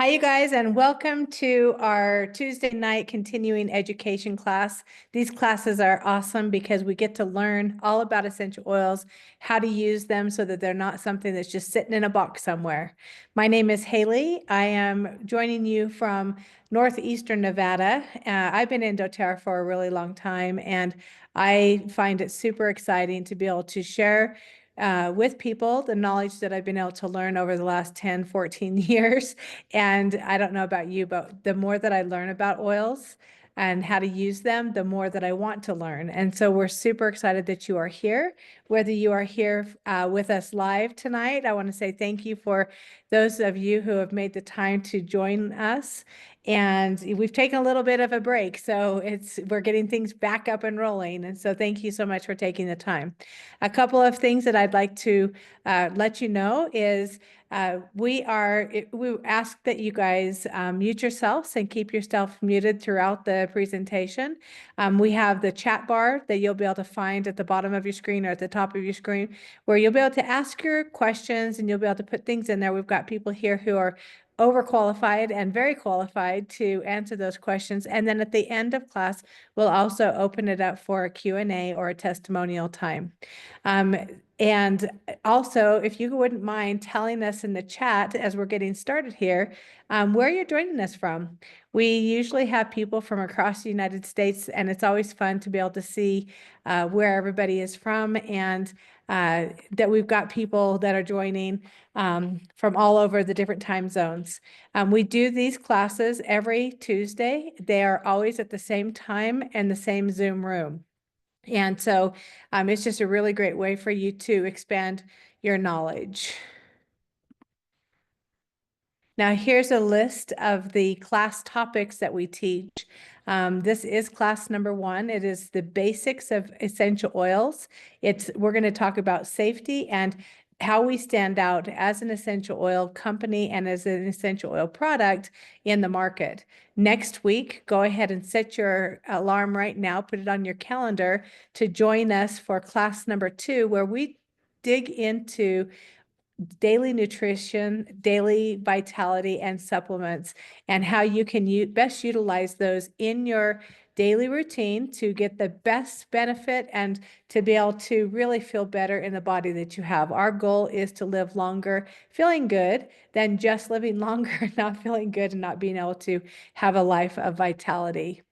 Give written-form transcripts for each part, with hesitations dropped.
Hi, you guys, and welcome to our Tuesday night continuing education class. These classes are awesome because we get to learn all about essential oils, how to use them so that they're not something that's just sitting in a box somewhere. My name is Hayley. I am joining you from northeastern Nevada. I've been in doTERRA for a really long time, and I find it super exciting to be able to share with people the knowledge that I've been able to learn over the last 10, 14 years. And I don't know about you, but the more that I learn about oils and how to use them, the more that I want to learn. And so we're super excited that you are here. Whether you are here with us live tonight, I want to say thank you for those of you who have made the time to join us. And we've taken a little bit of a break, so we're getting things back up and rolling. And so thank you so much for taking the time. A couple of things that I'd like to let you know is we ask that you guys mute yourselves and keep yourself muted throughout the presentation. We have the chat bar that you'll be able to find at the bottom of your screen or at the top of your screen, where you'll be able to ask your questions and you'll be able to put things in there. We've got people here who are overqualified and very qualified to answer those questions. And then at the end of class, we'll also open it up for a Q&A or a testimonial time. And also, if you wouldn't mind telling us in the chat as we're getting started here, where you're joining us from. We usually have people from across the United States, and it's always fun to be able to see where everybody is from, and that we've got people that are joining from all over the different time zones. We do these classes every Tuesday. They are always at the same time and the same Zoom room. And so it's just a really great way for you to expand your knowledge. Now, here's a list of the class topics that we teach. This is class number 1. It is the basics of essential oils. We're going to talk about safety and how we stand out as an essential oil company and as an essential oil product in the market. Next week, go ahead and set your alarm right now, put it on your calendar to join us for class number 2, where we dig into daily nutrition, daily vitality, and supplements, and how you can best utilize those in your daily routine to get the best benefit and to be able to really feel better in the body that you have. Our goal is to live longer feeling good than just living longer not feeling good and not being able to have a life of vitality.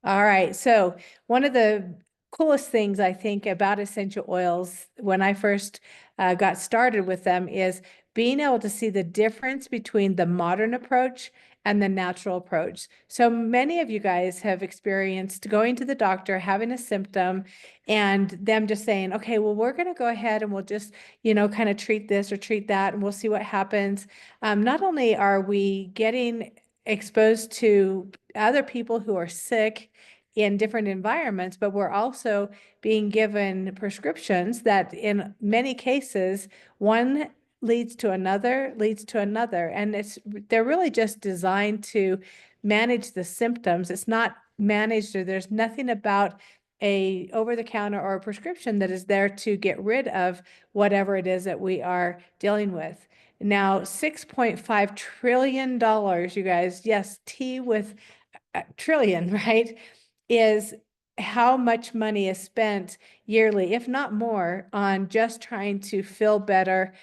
All right, so one of the coolest things I think about essential oils when I first got started with them is being able to see the difference between the modern approach and the natural approach. So many of you guys have experienced going to the doctor, having a symptom, and them just saying, okay, well, we're going to go ahead and we'll just, kind of treat this or treat that, and we'll see what happens. Not only are we getting exposed to other people who are sick in different environments, but we're also being given prescriptions that in many cases, one leads to another, and they're really just designed to manage the symptoms. It's not managed, or there's nothing about a over-the-counter or a prescription that is there to get rid of whatever it is that we are dealing with. Now, $6.5 trillion, you guys, yes, T with a trillion, right, is how much money is spent yearly, if not more, on just trying to feel better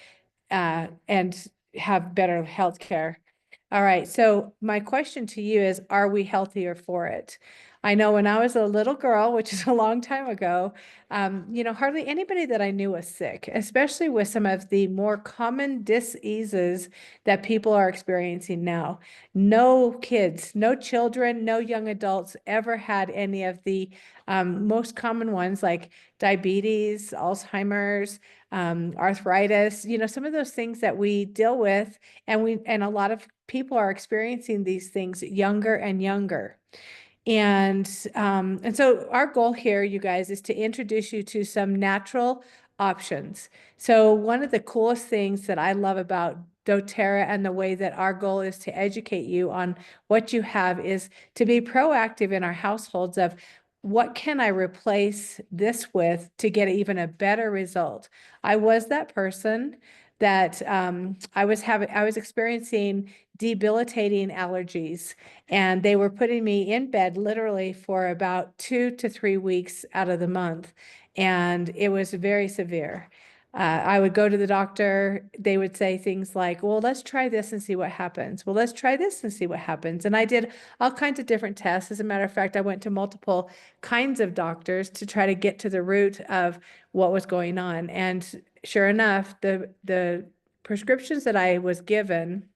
and have better health care. All right, so my question to you is, are we healthier for it? I know when I was a little girl, which is a long time ago, hardly anybody that I knew was sick, especially with some of the more common diseases that people are experiencing now. No kids, no children, no young adults ever had any of the most common ones like diabetes, Alzheimer's, arthritis, some of those things that we deal with, and a lot of people are experiencing these things younger and younger. And so our goal here, you guys, is to introduce you to some natural options. So one of the coolest things that I love about doTERRA and the way that our goal is to educate you on what you have is to be proactive in our households of what can I replace this with to get even a better result. I was that person that I was experiencing debilitating allergies, and they were putting me in bed literally for about 2 to 3 weeks out of the month, and it was very severe. I would go to the doctor. They would say things like, well, let's try this and see what happens. Well, let's try this and see what happens. And I did all kinds of different tests. As a matter of fact, I went to multiple kinds of doctors to try to get to the root of what was going on. And sure enough, the prescriptions that I was given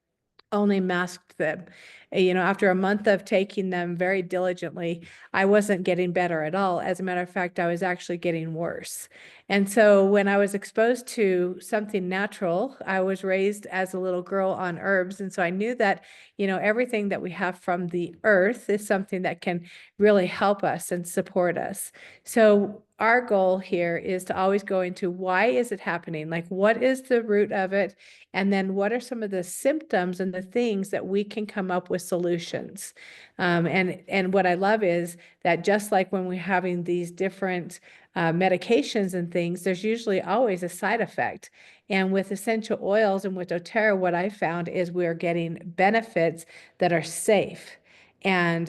only masked them. After a month of taking them very diligently, I wasn't getting better at all. As a matter of fact, I was actually getting worse. And so when I was exposed to something natural, I was raised as a little girl on herbs. And so I knew that, everything that we have from the earth is something that can really help us and support us. So our goal here is to always go into why is it happening? Like, what is the root of it? And then what are some of the symptoms and the things that we can come up with solutions? And what I love is that just like when we're having these different medications and things, there's usually always a side effect. And with essential oils and with doTERRA, what I found is we're getting benefits that are safe and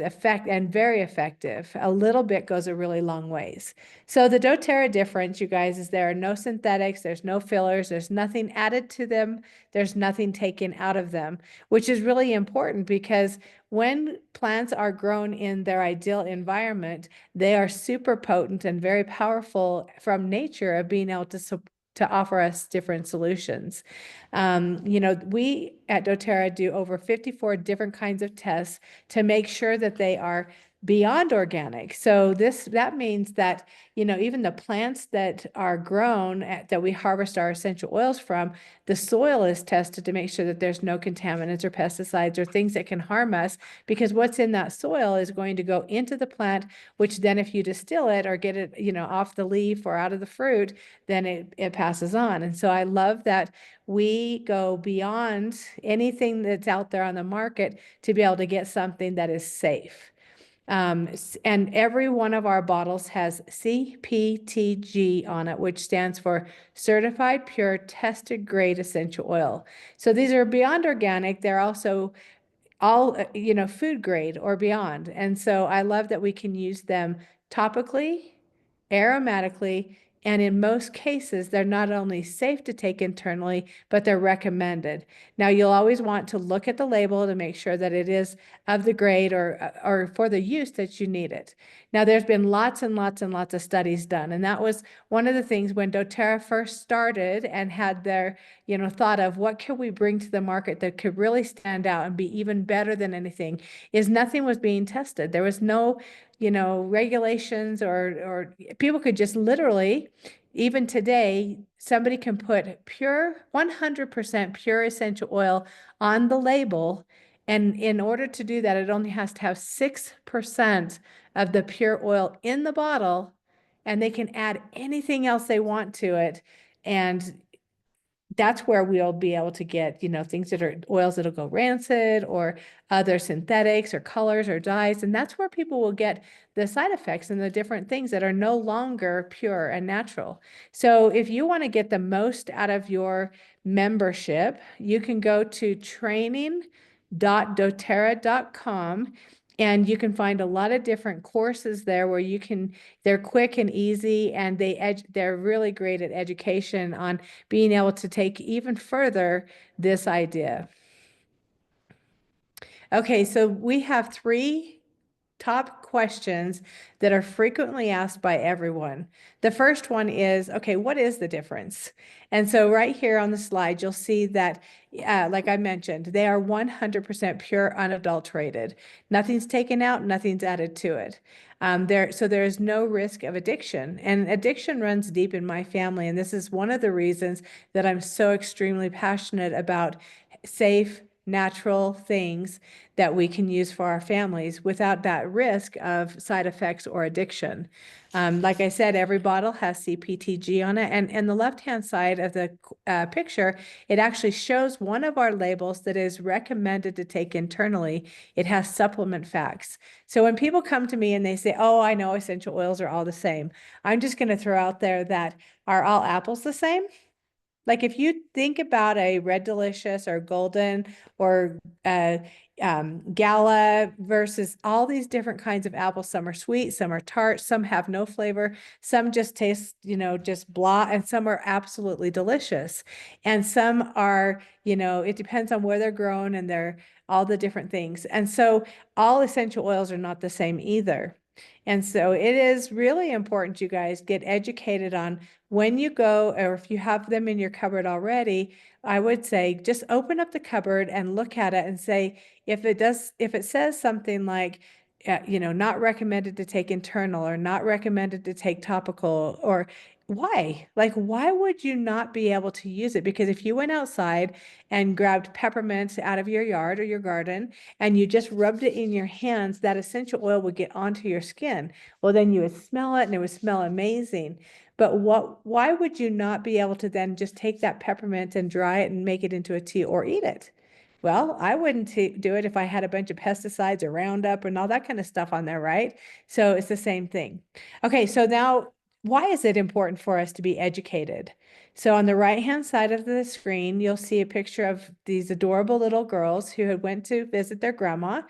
very effective. A little bit goes a really long ways. So the doTERRA difference, you guys, is there are no synthetics, there's no fillers, there's nothing added to them, there's nothing taken out of them, which is really important because when plants are grown in their ideal environment, they are super potent and very powerful from nature of being able to offer us different solutions. We at doTERRA do over 54 different kinds of tests to make sure that they are beyond organic. So that means that, even the plants that are grown that we harvest our essential oils from, the soil is tested to make sure that there's no contaminants or pesticides or things that can harm us, because what's in that soil is going to go into the plant, which then if you distill it or get it, off the leaf or out of the fruit, then it passes on. And so I love that we go beyond anything that's out there on the market to be able to get something that is safe. And every one of our bottles has CPTG on it, which stands for Certified Pure Tested Grade Essential Oil. So these are beyond organic. They're also all, food grade or beyond. And so I love that we can use them topically, aromatically, and in most cases, they're not only safe to take internally, but they're recommended. Now, you'll always want to look at the label to make sure that it is of the grade or for the use that you need it. Now, there's been lots and lots and lots of studies done, and that was one of the things when doTERRA first started and had their, thought of what could we bring to the market that could really stand out and be even better than anything, is nothing was being tested. There was no regulations or people could just literally, even today, somebody can put pure, 100% pure essential oil on the label. And in order to do that, it only has to have 6% of the pure oil in the bottle, and they can add anything else they want to it. And that's where we'll be able to get, things that are oils that'll go rancid or other synthetics or colors or dyes. And that's where people will get the side effects and the different things that are no longer pure and natural. So if you want to get the most out of your membership, you can go to training.doterra.com, and you can find a lot of different courses there where they're quick and easy, and they're really great at education on being able to take even further this idea. Okay, so we have 3 top questions that are frequently asked by everyone. The first one is, okay, what is the difference? And so right here on the slide, you'll see that, like I mentioned, they are 100% pure, unadulterated. Nothing's taken out, nothing's added to it. So there is no risk of addiction, and addiction runs deep in my family. And this is one of the reasons that I'm so extremely passionate about safe, natural things that we can use for our families without that risk of side effects or addiction. Like I said, every bottle has CPTG on it, and the left-hand side of the picture, it actually shows one of our labels that is recommended to take internally. It has supplement facts. So when people come to me and they say, oh, I know essential oils are all the same, I'm just going to throw out there that, are all apples the same? Like if you think about a Red Delicious or Golden or uh, Gala versus all these different kinds of apples, some are sweet, some are tart, some have no flavor, some just taste, just blah, and some are absolutely delicious. And some are, it depends on where they're grown and they're all the different things. And so all essential oils are not the same either. And so it is really important you guys get educated on when you go, or if you have them in your cupboard already, I would say just open up the cupboard and look at it and say, if it says something like, not recommended to take internal or not recommended to take topical, or why? Like, why would you not be able to use it? Because if you went outside and grabbed peppermint out of your yard or your garden and you just rubbed it in your hands, that essential oil would get onto your skin. Well, then you would smell it and it would smell amazing. But why would you not be able to then just take that peppermint and dry it and make it into a tea or eat it? Well, I wouldn't do it if I had a bunch of pesticides or Roundup and all that kind of stuff on there, right? So it's the same thing. Okay, so now why is it important for us to be educated? So on the right-hand side of the screen, you'll see a picture of these adorable little girls who had went to visit their grandma,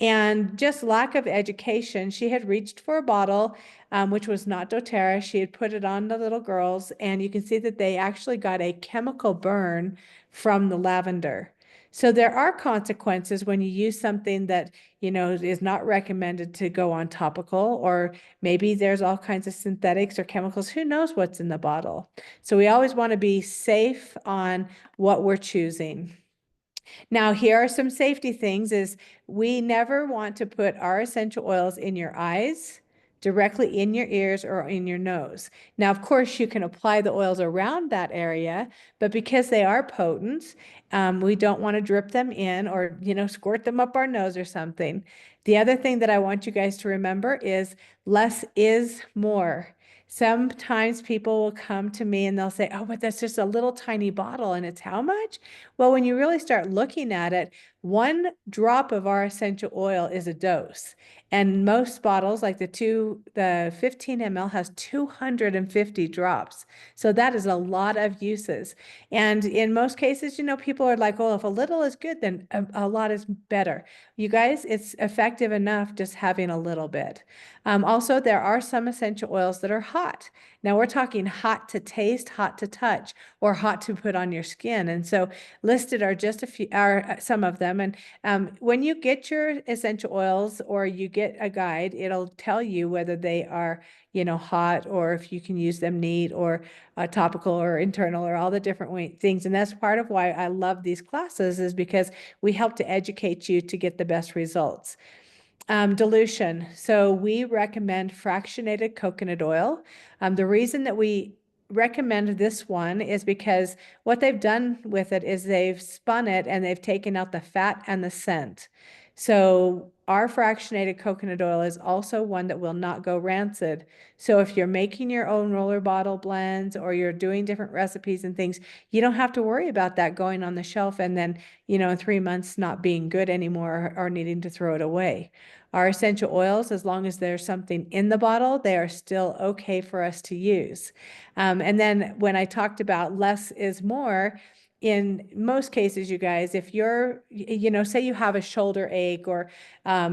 and just lack of education, she had reached for a bottle, which was not doTERRA. She had put it on the little girls, and you can see that they actually got a chemical burn from the lavender. So there are consequences when you use something that, is not recommended to go on topical, or maybe there's all kinds of synthetics or chemicals. Who knows what's in the bottle? So we always want to be safe on what we're choosing. Now, here are some safety things is we never want to put our essential oils in your eyes, directly in your ears, or in your nose. Now, of course, you can apply the oils around that area, but because they are potent, we don't want to drip them in or, squirt them up our nose or something. The other thing that I want you guys to remember is less is more. Sometimes people will come to me and they'll say, oh, but that's just a little tiny bottle and it's how much? Well, when you really start looking at it, 1 drop of our essential oil is a dose. And most bottles, like the 15 ml has 250 drops. So that is a lot of uses. And in most cases, people are like, oh, if a little is good, then a lot is better. You guys, it's effective enough just having a little bit. Also, there are some essential oils that are hot. Now we're talking hot to taste, hot to touch, or hot to put on your skin. And so listed are just a few, are some of them. And when you get your essential oils or you get a guide, it'll tell you whether they are, hot, or if you can use them neat or topical or internal or all the different things. And that's part of why I love these classes, is because we help to educate you to get the best results. Dilution. So we recommend fractionated coconut oil. The reason that we recommend this one is because what they've done with it is they've spun it and they've taken out the fat and the scent. So our fractionated coconut oil is also one that will not go rancid. So if you're making your own roller bottle blends or you're doing different recipes and things, you don't have to worry about that going on the shelf and then, in 3 months not being good anymore or needing to throw it away. Our essential oils, as long as there's something in the bottle, they are still okay for us to use. And then when I talked about less is more, in most cases, you guys, if you're, say you have a shoulder ache or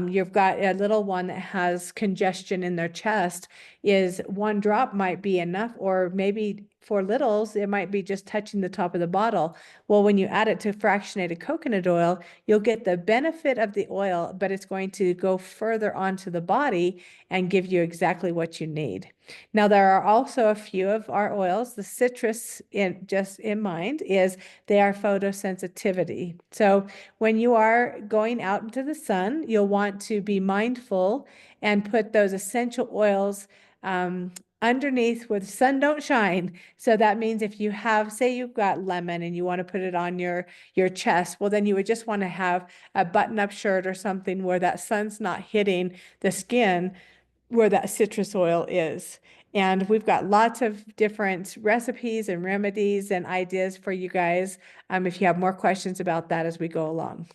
you've got a little one that has congestion in their chest, is 1 drop might be enough, or maybe for littles, it might be just touching the top of the bottle. Well, when you add it to fractionated coconut oil, you'll get the benefit of the oil, but it's going to go further onto the body and give you exactly what you need. Now, there are also a few of our oils. The citrus, just in mind, is they are photosensitivity. So when you are going out into the sun, you'll want to be mindful and put those essential oils underneath where the sun don't shine. So that means if you have, say you've got lemon and you want to put it on your chest, well, then you would just want to have a button-up shirt or something where that sun's not hitting the skin where that citrus oil is. And we've got lots of different recipes and remedies and ideas for you guys if you have more questions about that as we go along.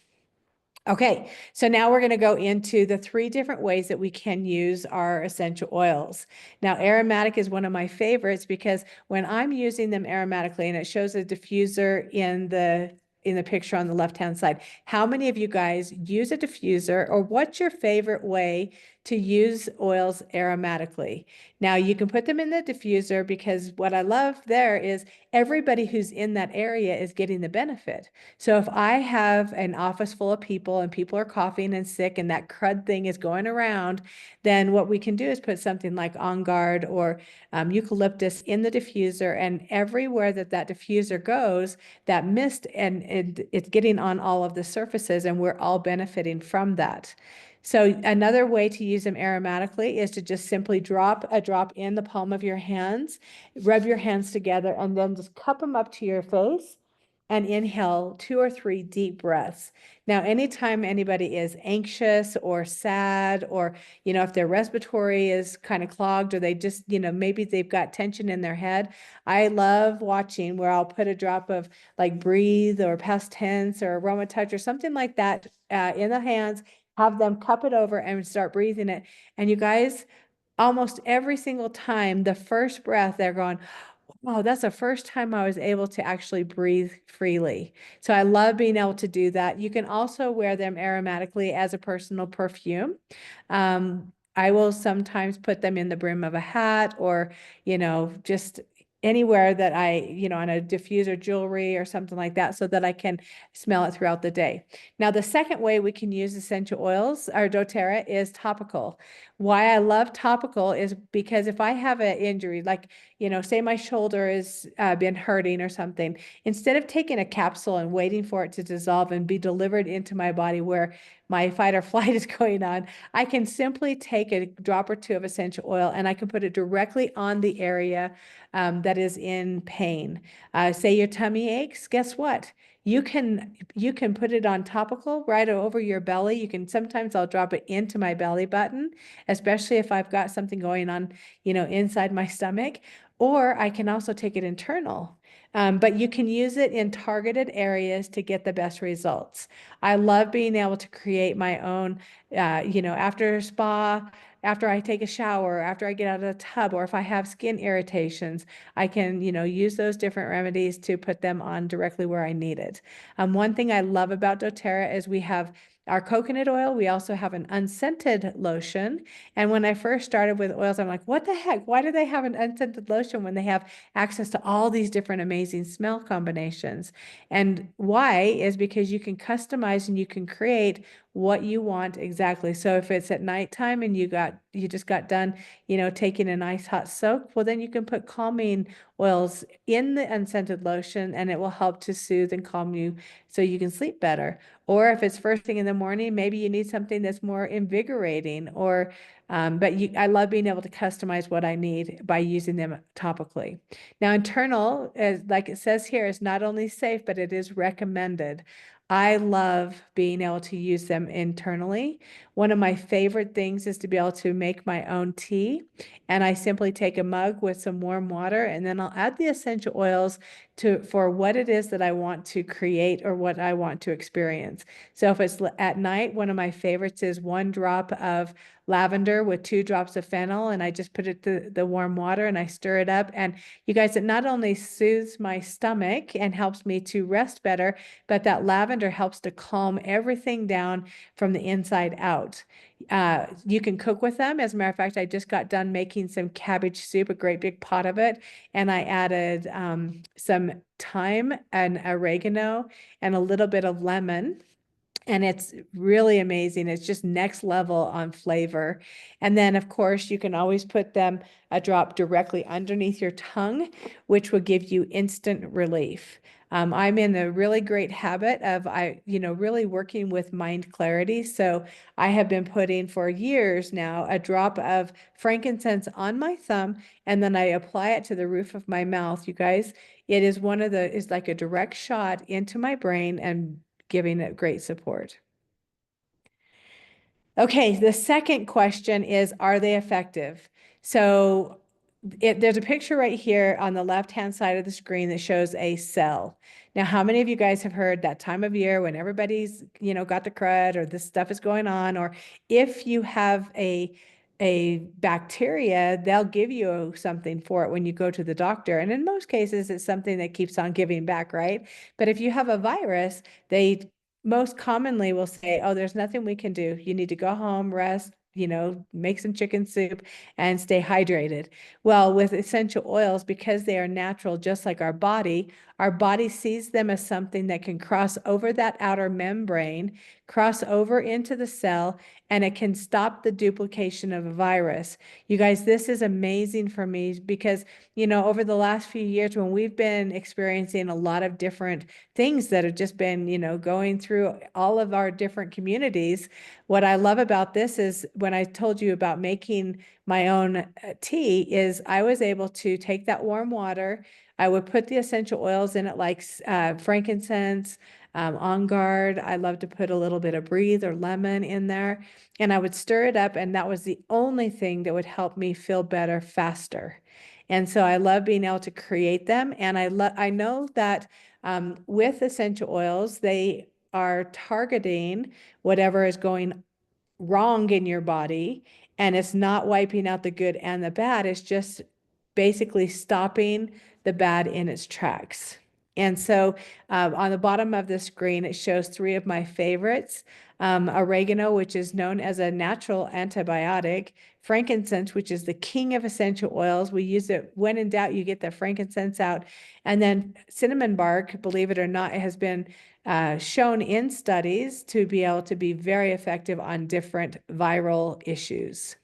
Okay, so now we're going to go into the 3 different ways that we can use our essential oils. Now, aromatic is one of my favorites because when I'm using them aromatically, and it shows a diffuser in the picture on the left-hand side, how many of you guys use a diffuser, or what's your favorite way to use oils aromatically? Now, you can put them in the diffuser because what I love there is everybody who's in that area is getting the benefit. So if I have an office full of people and people are coughing and sick and that crud thing is going around, then what we can do is put something like On Guard or eucalyptus in the diffuser, and everywhere that that diffuser goes, that mist and it's getting on all of the surfaces, and we're all benefiting from that. So another way to use them aromatically is to just simply drop a drop in the palm of your hands, rub your hands together, and then just cup them up to your face and inhale 2 or 3 deep breaths. Now, anytime anybody is anxious or sad, or, if their respiratory is kind of clogged, or they just, maybe they've got tension in their head, I love watching where I'll put a drop of like Breathe or Past Tense or Aroma Touch or something like that in the hands, have them cup it over and start breathing it. And you guys, almost every single time, the first breath, they're going, oh, that's the first time I was able to actually breathe freely. So I love being able to do that. You can also wear them aromatically as a personal perfume. I will sometimes put them in the brim of a hat, or, just anywhere that on a diffuser, jewelry or something like that, so that I can smell it throughout the day. Now, the second way we can use essential oils, or doTERRA, is topical. Why I love topical is because if I have an injury, like, say my shoulder has been hurting or something, instead of taking a capsule and waiting for it to dissolve and be delivered into my body where my fight or flight is going on, I can simply take a drop or 2 of essential oil and I can put it directly on the area that is in pain. Say your tummy aches, guess what? You can put it on topical right over your belly. Sometimes I'll drop it into my belly button, especially if I've got something going on, inside my stomach, or I can also take it internal. But you can use it in targeted areas to get the best results. I love being able to create my own, after spa, after I take a shower, after I get out of the tub, or if I have skin irritations, I can, use those different remedies to put them on directly where I need it. One thing I love about doTERRA is we have our coconut oil. We also have an unscented lotion. And when I first started with oils, I'm like, what the heck? Why do they have an unscented lotion when they have access to all these different amazing smell combinations? And why is because you can customize and you can create what you want exactly. So if it's at nighttime and you just got done, taking a nice hot soak, well, then you can put calming oils in the unscented lotion and it will help to soothe and calm you so you can sleep better. Or if it's first thing in the morning, maybe you need something that's more invigorating, or I love being able to customize what I need by using them topically. Now, internal, like it says here, is not only safe, but it is recommended. I love being able to use them internally. One of my favorite things is to be able to make my own tea. And I simply take a mug with some warm water, and then I'll add the essential oils for what it is that I want to create or what I want to experience. So if it's at night, one of my favorites is 1 drop of lavender with 2 drops of fennel, and I just put it to the warm water and I stir it up. And you guys, it not only soothes my stomach and helps me to rest better, but that lavender helps to calm everything down from the inside out. You can cook with them. As a matter of fact, I just got done making some cabbage soup, a great big pot of it, and I added some thyme and oregano and a little bit of lemon. And it's really amazing. It's just next level on flavor. And then, of course, you can always put them a drop directly underneath your tongue, which will give you instant relief. I'm in a really great habit of, really working with mind clarity. So I have been putting for years now a drop of frankincense on my thumb, and then I apply it to the roof of my mouth. You guys, it is it's like a direct shot into my brain and giving it great support. Okay, the second question is, are they effective? So there's a picture right here on the left-hand side of the screen that shows a cell. Now, how many of you guys have heard that time of year when everybody's, got the crud or this stuff is going on, or if you have a bacteria, they'll give you something for it when you go to the doctor. And in most cases, it's something that keeps on giving back, right? But if you have a virus, they most commonly will say, oh, there's nothing we can do. You need to go home, rest, make some chicken soup and stay hydrated. Well, with essential oils, because they are natural, just like our body sees them as something that can cross over that outer membrane, cross over into the cell, and it can stop the duplication of a virus. You guys, this is amazing for me because, over the last few years when we've been experiencing a lot of different things that have just been, going through all of our different communities, what I love about this is when I told you about making my own tea is I was able to take that warm water. I would put the essential oils in it like frankincense, On Guard. I love to put a little bit of breathe or lemon in there. And I would stir it up. And that was the only thing that would help me feel better faster. And so I love being able to create them. And I know that with essential oils, they are targeting whatever is going wrong in your body, and it's not wiping out the good and the bad. It's just basically stopping the bad in its tracks. And so on the bottom of the screen, it shows three of my favorites. Oregano, which is known as a natural antibiotic. Frankincense, which is the king of essential oils. We use it when in doubt, you get the frankincense out. And then cinnamon bark, believe it or not, it has been shown in studies to be able to be very effective on different viral issues.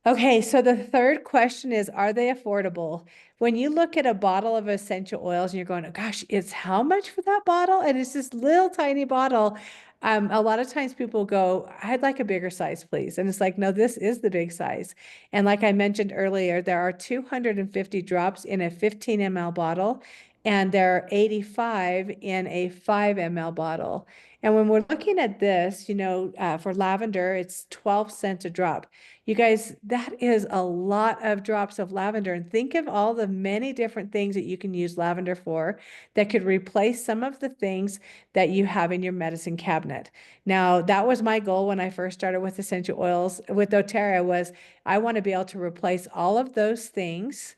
Okay, so the third question is, are they affordable? When you look at a bottle of essential oils and you're going, oh, gosh, it's how much for that bottle? And it's this little tiny bottle. A lot of times people go, I'd like a bigger size, please. And it's like, no, this is the big size. And like I mentioned earlier, there are 250 drops in a 15 ml bottle, and there are 85 in a 5 ml bottle. And when we're looking at this, for lavender, it's 12 cents a drop. You guys, that is a lot of drops of lavender. And think of all the many different things that you can use lavender for that could replace some of the things that you have in your medicine cabinet. Now, that was my goal when I first started with essential oils with doTERRA was I want to be able to replace all of those things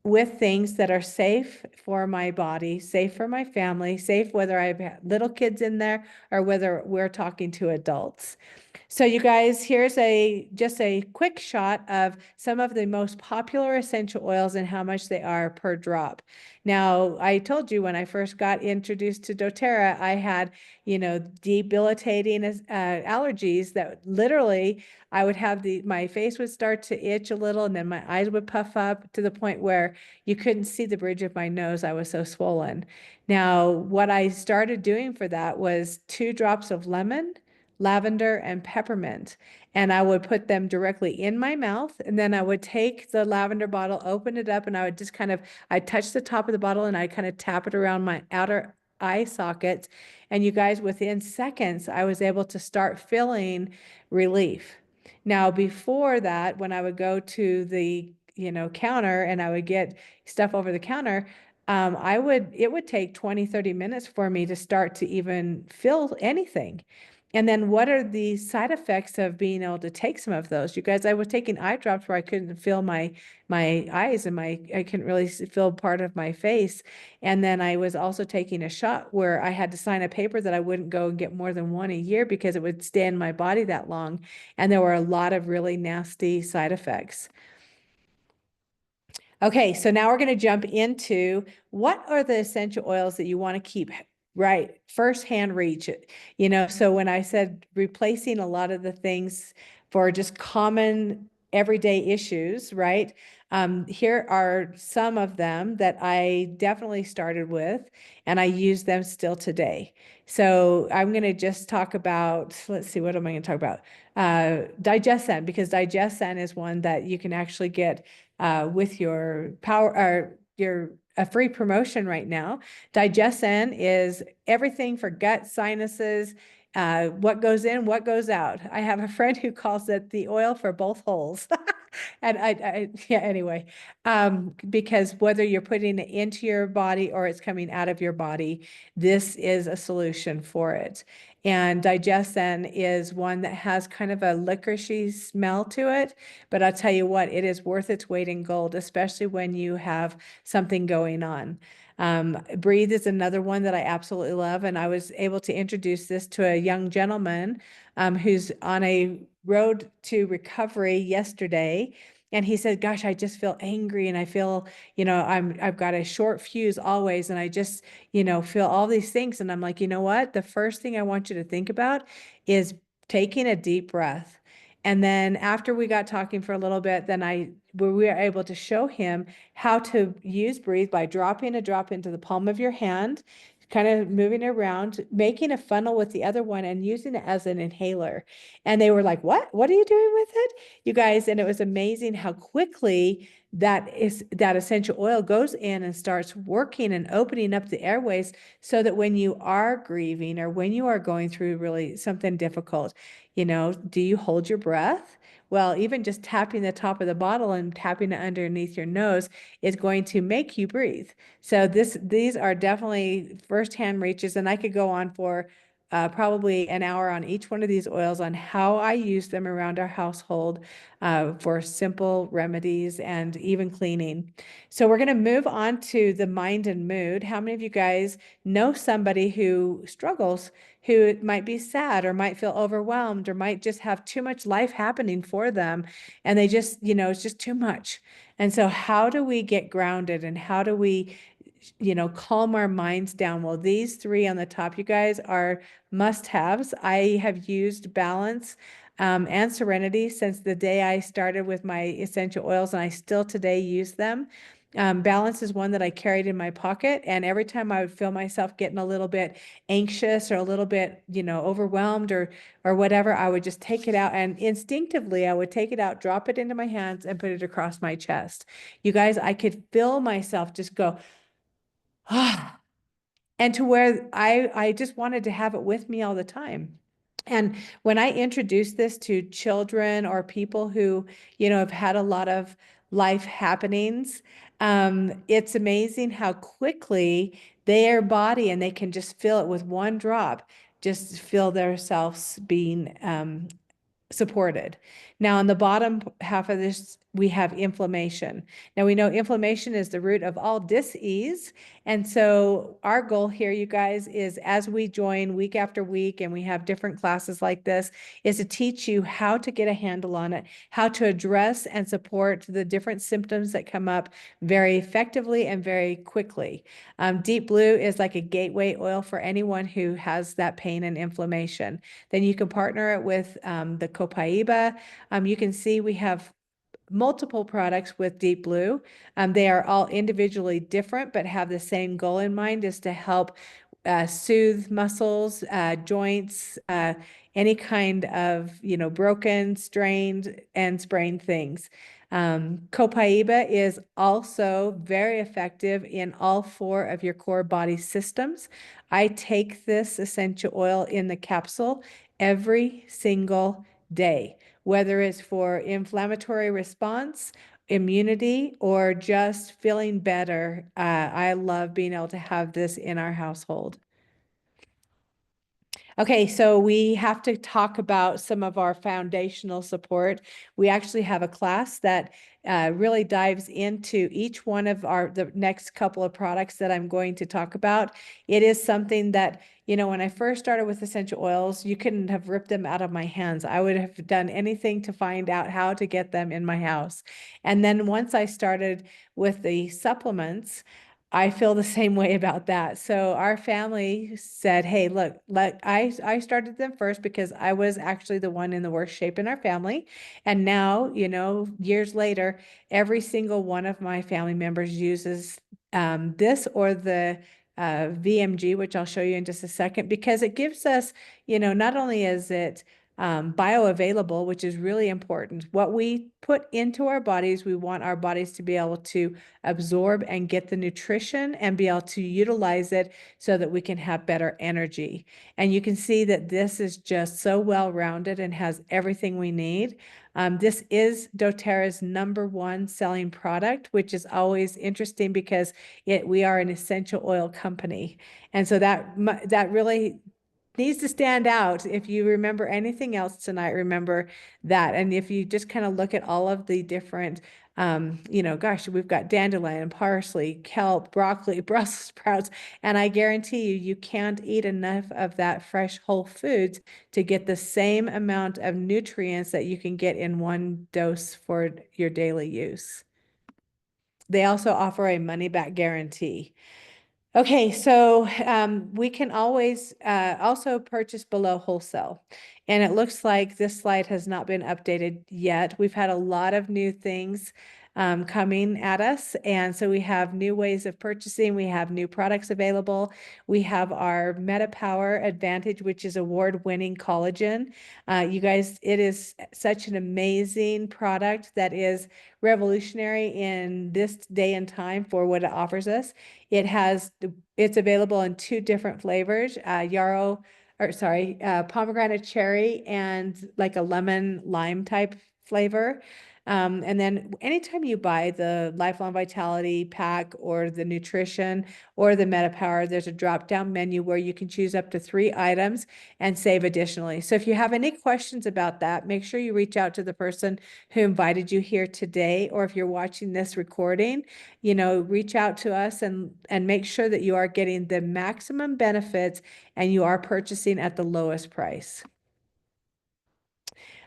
with things that are safe for my body, safe for my family, safe whether I have little kids in there or whether we're talking to adults. So you guys, here's just a quick shot of some of the most popular essential oils and how much they are per drop. Now, I told you when I first got introduced to doTERRA, I had, debilitating allergies that literally I would have my face would start to itch a little and then my eyes would puff up to the point where you couldn't see the bridge of my nose. I was so swollen. Now, what I started doing for that was 2 drops of lemon, lavender, and peppermint. And I would put them directly in my mouth. And then I would take the lavender bottle, open it up, and I would just I'd touch the top of the bottle and I'd kind of tap it around my outer eye sockets. And you guys, within seconds, I was able to start feeling relief. Now, before that, when I would go to the, counter and I would get stuff over the counter, it would take 20, 30 minutes for me to start to even feel anything. And then what are the side effects of being able to take some of those? You guys, I was taking eye drops where I couldn't feel my eyes and I couldn't really feel part of my face. And then I was also taking a shot where I had to sign a paper that I wouldn't go and get more than one a year because it would stay in my body that long. And there were a lot of really nasty side effects. Okay, so now we're going to jump into what are the essential oils that you want to keep right firsthand reach. So when I said replacing a lot of the things for just common everyday issues, right? Here are some of them that I definitely started with, and I use them still today. So I'm going to just talk about, let's see, what am I going to talk about? Digessan, because Digessan is one that you can actually get with your power or a free promotion right now. Digessan is everything for gut, sinuses, what goes in, what goes out. I have a friend who calls it the oil for both holes. And yeah, anyway, because whether you're putting it into your body or it's coming out of your body, this is a solution for it. And Digestin is one that has kind of a licoricey smell to it, but I'll tell you what, it is worth its weight in gold, especially when you have something going on. Breathe is another one that I absolutely love, and I was able to introduce this to a young gentleman who's on a road to recovery yesterday. And he said, gosh, I just feel angry and I feel, I've got a short fuse always. And I just, feel all these things. And I'm like, you know what? The first thing I want you to think about is taking a deep breath. And then after we got talking for a little bit, then we were able to show him how to use breathe by dropping a drop into the palm of your hand, kind of moving it around, making a funnel with the other one and using it as an inhaler. And they were like, what are you doing with it? You guys, and it was amazing how quickly that essential oil goes in and starts working and opening up the airways so that when you are grieving or when you are going through really something difficult, do you hold your breath? Well, even just tapping the top of the bottle and tapping it underneath your nose is going to make you breathe. So these are definitely firsthand reaches, and I could go on for probably an hour on each one of these oils on how I use them around our household for simple remedies and even cleaning. So we're going to move on to the mind and mood. How many of you guys know somebody who struggles, who might be sad or might feel overwhelmed or might just have too much life happening for them and they just, it's just too much. And so how do we get grounded and how do we calm our minds down? Well, these three on the top, you guys, are must-haves. I have used balance and serenity since the day I started with my essential oils, and I still today use them. Balance is one that I carried in my pocket, and every time I would feel myself getting a little bit anxious or a little bit, overwhelmed or whatever, I would just take it out, and instinctively I would take it out, drop it into my hands, and put it across my chest. You guys, I could feel myself just go, ah, and to where I just wanted to have it with me all the time. And when I introduce this to children or people who, have had a lot of life happenings, it's amazing how quickly their body, and they can just feel it with one drop, just feel themselves being supported. Now, on the bottom half of this, we have inflammation. Now, we know inflammation is the root of all dis-ease. And so our goal here, you guys, is as we join week after week and we have different classes like this, is to teach you how to get a handle on it, how to address and support the different symptoms that come up very effectively and very quickly. Deep Blue is like a gateway oil for anyone who has that pain and inflammation. Then you can partner it with the Copaiba. You can see we have multiple products with Deep Blue. They are all individually different, but have the same goal in mind, is to help soothe muscles, joints, any kind of, broken, strained, and sprained things. Copaiba is also very effective in all four of your core body systems. I take this essential oil in the capsule every single day, whether it's for inflammatory response, immunity, or just feeling better. I love being able to have this in our household. Okay, so we have to talk about some of our foundational support. We actually have a class that really dives into each one of the next couple of products that I'm going to talk about. It is something that, when I first started with essential oils, you couldn't have ripped them out of my hands. I would have done anything to find out how to get them in my house. And then once I started with the supplements, I feel the same way about that. So our family said, hey, look, I started them first because I was actually the one in the worst shape in our family. And now, years later, every single one of my family members uses this or the VMG, which I'll show you in just a second, because it gives us, not only is it bioavailable, which is really important. What we put into our bodies, we want our bodies to be able to absorb and get the nutrition and be able to utilize it so that we can have better energy. And you can see that this is just so well-rounded and has everything we need. This is doTERRA's #1 selling product, which is always interesting because we are an essential oil company. And so that really needs to stand out. If you remember anything else tonight, remember that. And if you just kind of look at all of the different, gosh, we've got dandelion, parsley, kelp, broccoli, Brussels sprouts, and I guarantee you, you can't eat enough of that fresh whole foods to get the same amount of nutrients that you can get in one dose for your daily use. They also offer a money back guarantee. Okay, so we can always also purchase below wholesale. And it looks like this slide has not been updated yet. We've had a lot of new things coming at us. And so we have new ways of purchasing. We have new products available. We have our MetaPower Advantage, which is award-winning collagen. You guys, it is such an amazing product that is revolutionary in this day and time for what it offers us. It's available in 2 different flavors, pomegranate cherry and like a lemon lime type flavor. And then anytime you buy the Lifelong Vitality pack or the nutrition or the MetaPower, there's a drop-down menu where you can choose up to 3 items and save additionally. So if you have any questions about that, make sure you reach out to the person who invited you here today, or if you're watching this recording, reach out to us and make sure that you are getting the maximum benefits and you are purchasing at the lowest price.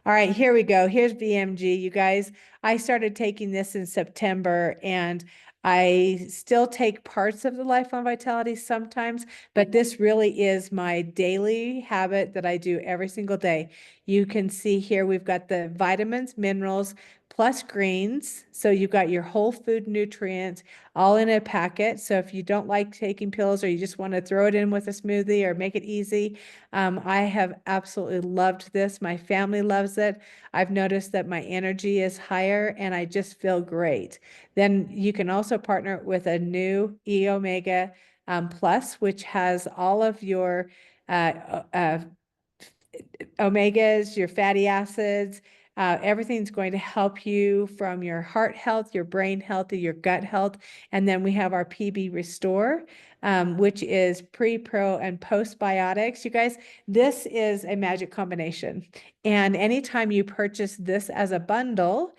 All right, here we go. Here's VMG. You guys, I started taking this in September and I still take parts of the Lifelong Vitality sometimes, but this really is my daily habit that I do every single day. You can see here we've got the vitamins, minerals, plus greens. So you've got your whole food nutrients all in a packet. So if you don't like taking pills or you just want to throw it in with a smoothie or make it easy, I have absolutely loved this. My family loves it. I've noticed that my energy is higher and I just feel great. Then you can also partner with a new E Omega Plus, which has all of your omegas, your fatty acids, everything's going to help you from your heart health, your brain health, your gut health. And then we have our PB Restore, which is pre, pro, and postbiotics. You guys, this is a magic combination. And anytime you purchase this as a bundle,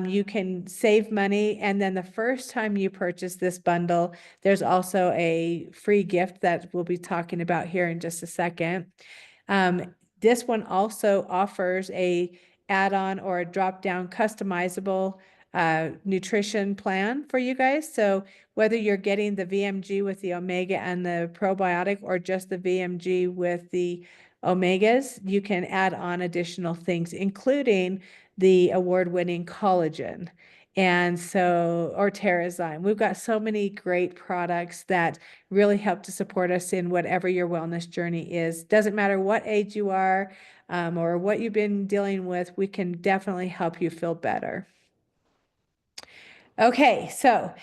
you can save money. And then the first time you purchase this bundle, there's also a free gift that we'll be talking about here in just a second. This one also offers a add-on or a drop-down customizable nutrition plan for you guys. So whether you're getting the VMG with the omega and the probiotic or just the VMG with the omegas, you can add on additional things, including the award-winning collagen. And so, or Terrazyme. We've got so many great products that really help to support us in whatever your wellness journey is. Doesn't matter what age you are or what you've been dealing with, we can definitely help you feel better. Okay, so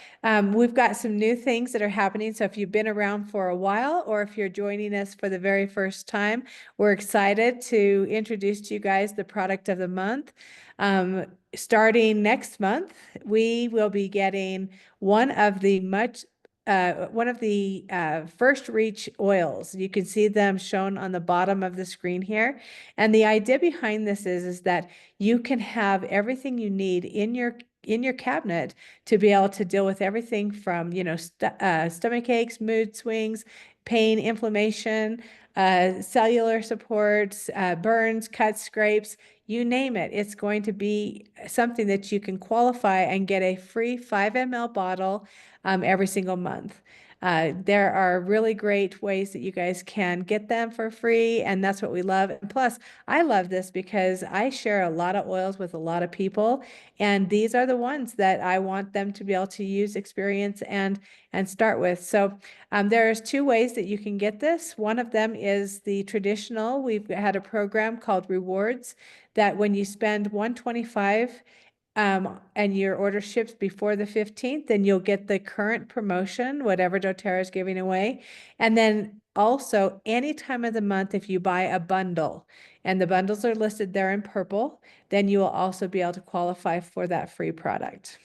we've got some new things that are happening. So if you've been around for a while or if you're joining us for the very first time, we're excited to introduce to you guys the product of the month. Starting next month, we will be getting one of the first reach oils. You can see them shown on the bottom of the screen here. And the idea behind this is that you can have everything you need in your cabinet to be able to deal with everything from, stomach aches, mood swings, pain, inflammation, cellular supports, burns, cuts, scrapes, you name it. It's going to be something that you can qualify and get a free 5 ml bottle every single month. There are really great ways that you guys can get them for free, and that's what we love. And plus, I love this because I share a lot of oils with a lot of people, and these are the ones that I want them to be able to use, experience, and start with. So there's two ways that you can get this. One of them is the traditional. We've had a program called Rewards that when you spend 125 and your order ships before the 15th, then you'll get the current promotion, whatever doTERRA is giving away. And then also any time of the month, if you buy a bundle, and the bundles are listed there in purple, then you will also be able to qualify for that free product.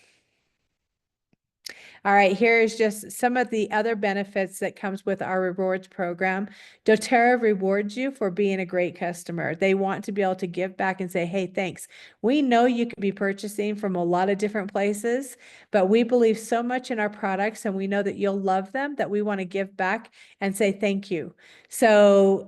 All right, here's just some of the other benefits that comes with our rewards program. doTERRA rewards you for being a great customer. They want to be able to give back and say, hey, thanks. We know you could be purchasing from a lot of different places, but we believe so much in our products and we know that you'll love them that we want to give back and say thank you. So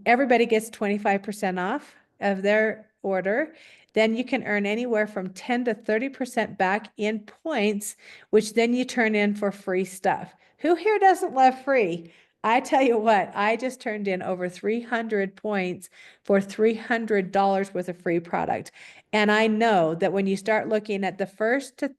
everybody gets 25% off of their order. Then you can earn anywhere from 10 to 30% back in points, which then you turn in for free stuff. Who here doesn't love free? I tell you what, I just turned in over 300 points for $300 worth of free product. And I know that when you start looking at the first to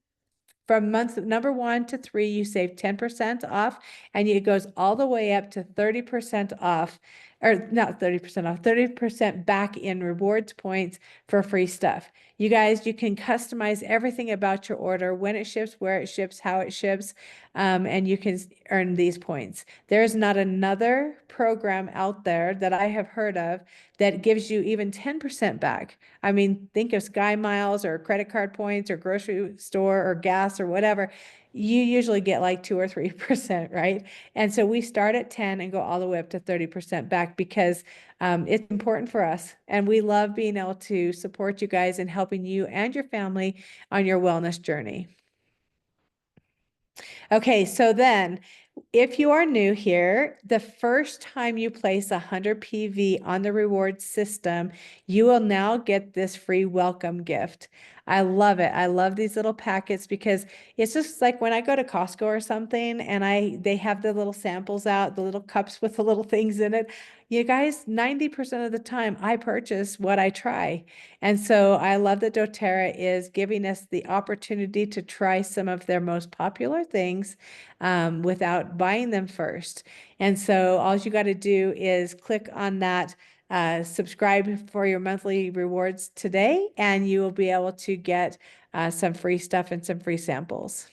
from month number 1 to 3, you save 10% off, and it goes all the way up to 30% off, or not 30% off, 30% back in rewards points for free stuff. You guys, you can customize everything about your order, when it ships, where it ships, how it ships, and you can earn these points. There's not another program out there that I have heard of that gives you even 10% back. I mean, think of Sky Miles or credit card points or grocery store or gas or whatever. You usually get like 2 or 3%, right? And so we start at 10 and go all the way up to 30% back because it's important for us. And we love being able to support you guys and helping you and your family on your wellness journey. Okay, so then if you are new here, the first time you place 100 PV on the rewards system, you will now get this free welcome gift. I love it. I love these little packets because it's just like when I go to Costco or something and they have the little samples out, the little cups with the little things in it. You guys, 90% of the time I purchase what I try. And so I love that doTERRA is giving us the opportunity to try some of their most popular things without buying them first. And so all you got to do is click on that subscribe for your monthly rewards today, and you will be able to get some free stuff and some free samples.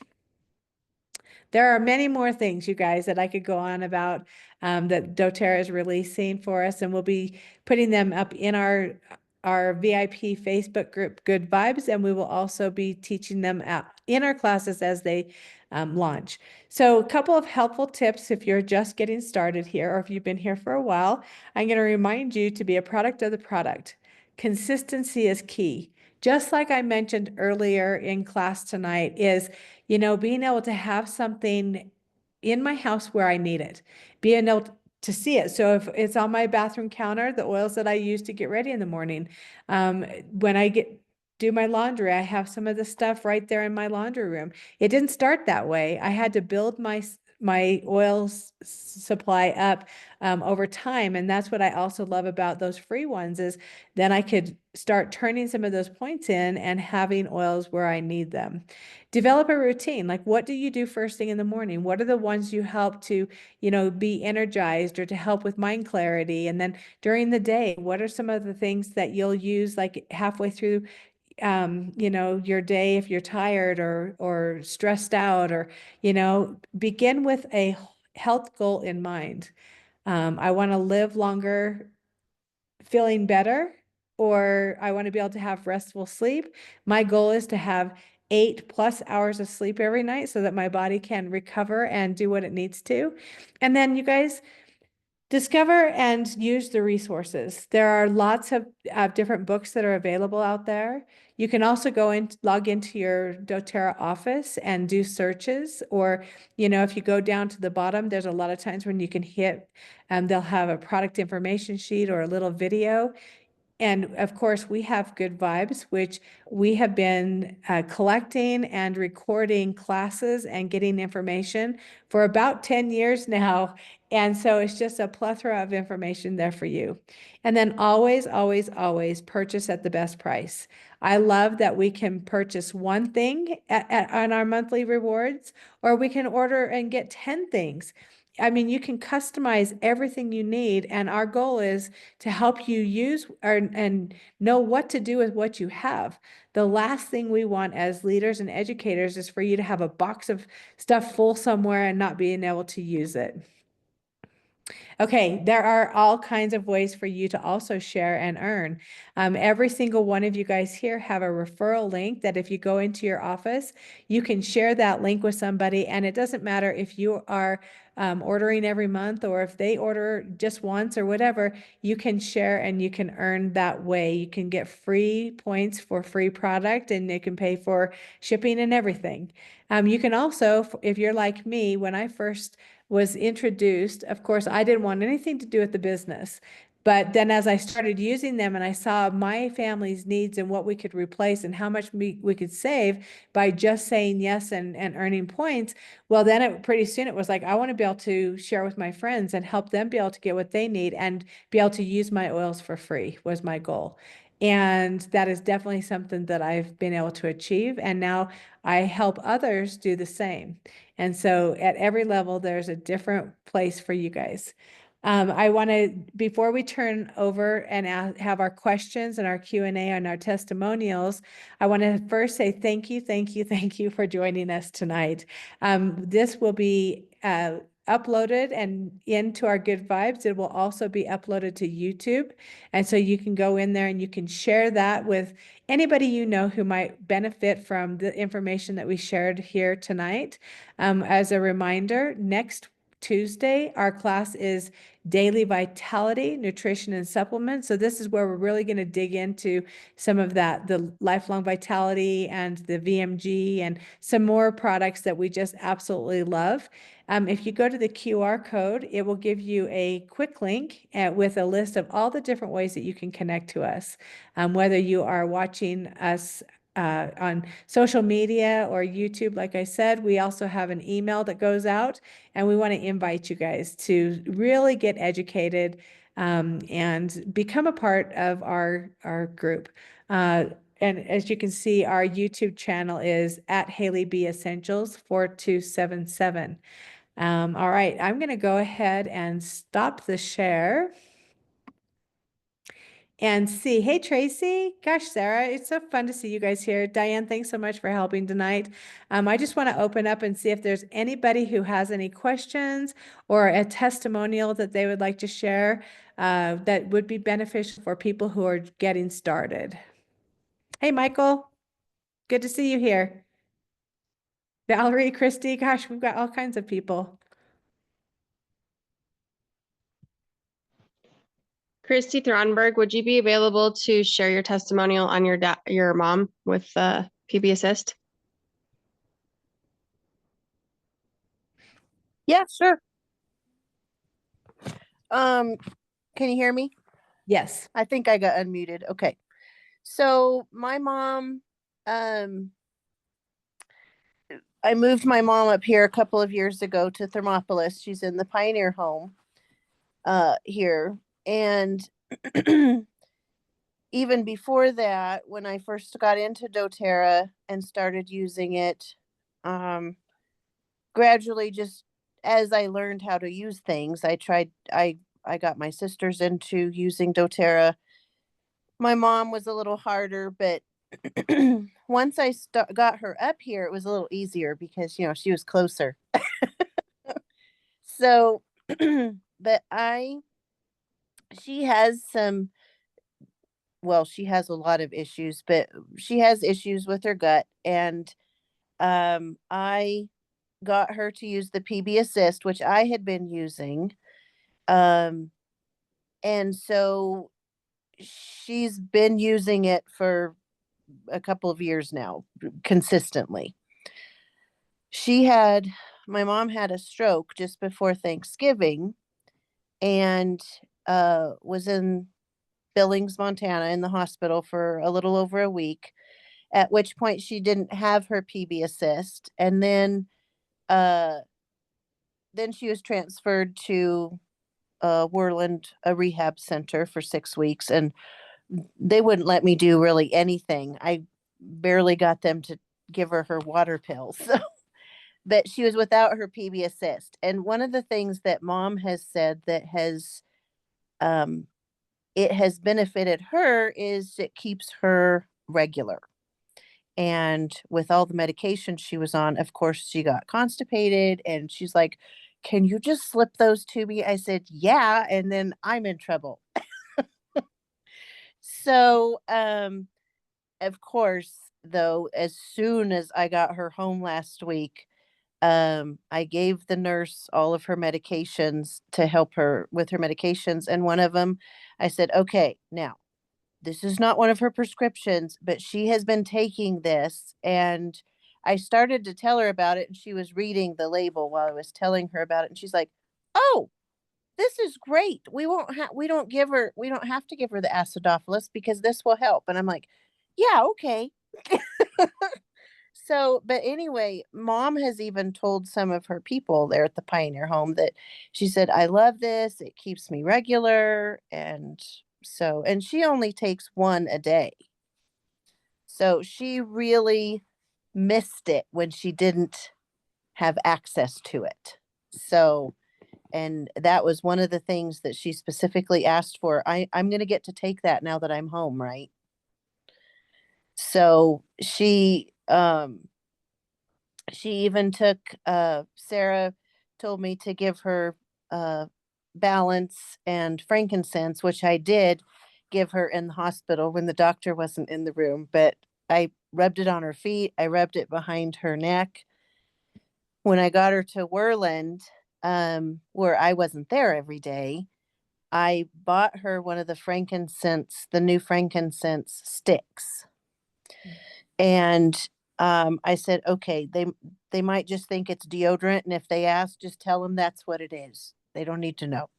There are many more things, you guys, that I could go on about that doTERRA is releasing for us, and we'll be putting them up in our VIP Facebook group, Good Vibes, and we will also be teaching them in our classes as they launch. So a couple of helpful tips if you're just getting started here or if you've been here for a while. I'm going to remind you to be a product of the product. Consistency is key. Just like I mentioned earlier in class tonight is, being able to have something in my house where I need it, being able to see it. So if it's on my bathroom counter, the oils that I use to get ready in the morning, when I do my laundry, I have some of the stuff right there in my laundry room. It didn't start that way. I had to build my oil supply up over time. And that's what I also love about those free ones is then I could start turning some of those points in and having oils where I need them. Develop a routine. Like, what do you do first thing in the morning? What are the ones you help to, be energized or to help with mind clarity? And then during the day, what are some of the things that you'll use like halfway through your day if you're tired or stressed out or, begin with a health goal in mind. I want to live longer feeling better, or I want to be able to have restful sleep. My goal is to have 8+ hours of sleep every night so that my body can recover and do what it needs to. And then you guys, discover and use the resources. There are lots of different books that are available out there. You can also log into your doTERRA office and do searches, or, if you go down to the bottom, there's a lot of times when you can hit, they'll have a product information sheet or a little video. And of course, we have Good Vibes, which we have been collecting and recording classes and getting information for about 10 years now. And so it's just a plethora of information there for you. And then always, always, always purchase at the best price. I love that we can purchase one thing on our monthly rewards, or we can order and get 10 things. I mean, you can customize everything you need, and our goal is to help you use and know what to do with what you have. The last thing we want as leaders and educators is for you to have a box of stuff full somewhere and not being able to use it. Okay, there are all kinds of ways for you to also share and earn. Every single one of you guys here have a referral link that if you go into your office, you can share that link with somebody. And it doesn't matter if you are ordering every month or if they order just once or whatever, you can share and you can earn that way. You can get free points for free product and you can pay for shipping and everything. You can also, if you're like me, when I first was introduced, of course, I didn't want anything to do with the business. But then as I started using them and I saw my family's needs and what we could replace and how much we could save by just saying yes and earning points, well, then pretty soon it was like, I want to be able to share with my friends and help them be able to get what they need and be able to use my oils for free was my goal. And that is definitely something that I've been able to achieve. And now I help others do the same. And so at every level, there's a different place for you guys. I want to, before we turn over and have our questions and our Q&A and our testimonials, I want to first say thank you, thank you, thank you for joining us tonight. This will be uploaded and into our Good Vibes. It will also be uploaded to YouTube. And so you can go in there and you can share that with anybody you know who might benefit from the information that we shared here tonight. As a reminder, next Tuesday, our class is Daily Vitality, Nutrition and Supplements. So this is where we're really going to dig into some of that, the lifelong vitality and the VMG and some more products that we just absolutely love. If you go to the QR code, it will give you a quick link with a list of all the different ways that you can connect to us. Whether you are watching us on social media or YouTube, like I said, we also have an email that goes out, and we want to invite you guys to really get educated and become a part of our group. And as you can see, our YouTube channel is at Hayley B Essentials 4277. All right, I'm going to go ahead and stop the share and see. Hey, Tracy. Gosh, Sarah, it's so fun to see you guys here. Diane, thanks so much for helping tonight. I just want to open up and see if there's anybody who has any questions or a testimonial that they would like to share that would be beneficial for people who are getting started. Hey, Michael. Good to see you here. Valerie, Christy, gosh, we've got all kinds of people. Christy Thronberg, would you be available to share your testimonial on your mom with PB Assist? Yeah, sure. Can you hear me? Yes. I think I got unmuted. Okay. So my mom, I moved my mom up here a couple of years ago to Thermopolis. She's in the Pioneer Home here. And even before that, when I first got into doTERRA and started using it, gradually, just as I learned how to use things, I got my sisters into using doTERRA. My mom was a little harder, but once I got her up here, it was a little easier because, she was closer. So, but she has she has a lot of issues, but she has issues with her gut. And I got her to use the PB Assist, which I had been using. And so she's been using it for a couple of years now, consistently. My mom had a stroke just before Thanksgiving and was in Billings, Montana, in the hospital for a little over a week, at which point she didn't have her PB assist. And then she was transferred to Worland, a rehab center for 6 weeks, and they wouldn't let me do really anything. I barely got them to give her water pills. But she was without her PB assist. And one of the things that mom has said that um, it has benefited her is it keeps her regular. And with all the medication she was on, of course, she got constipated, and she's like, "Can you just slip those to me?" I said, "Yeah," and then I'm in trouble. So, of course, though, as soon as I got her home last week, I gave the nurse all of her medications to help her with her medications. And one of them, I said, "Okay, now, this is not one of her prescriptions, but she has been taking this." And I started to tell her about it, and she was reading the label while I was telling her about it. And she's like, "Oh, this is great. We don't have to give her the acidophilus because this will help." And I'm like, "Yeah, okay." So, but anyway, mom has even told some of her people there at the Pioneer Home that she said, "I love this. It keeps me regular." And so, and she only takes one a day. So she really missed it when she didn't have access to it. So, and that was one of the things that she specifically asked for. I'm going to get to take that now that I'm home, right? So she even took, Sarah told me to give her balance and frankincense, which I did give her in the hospital when the doctor wasn't in the room. But I rubbed it on her feet, I rubbed it behind her neck. When I got her to Worland, where I wasn't there every day, I bought her one of the new frankincense sticks. And I said, "Okay, they might just think it's deodorant, and if they ask, just tell them that's what it is. They don't need to know."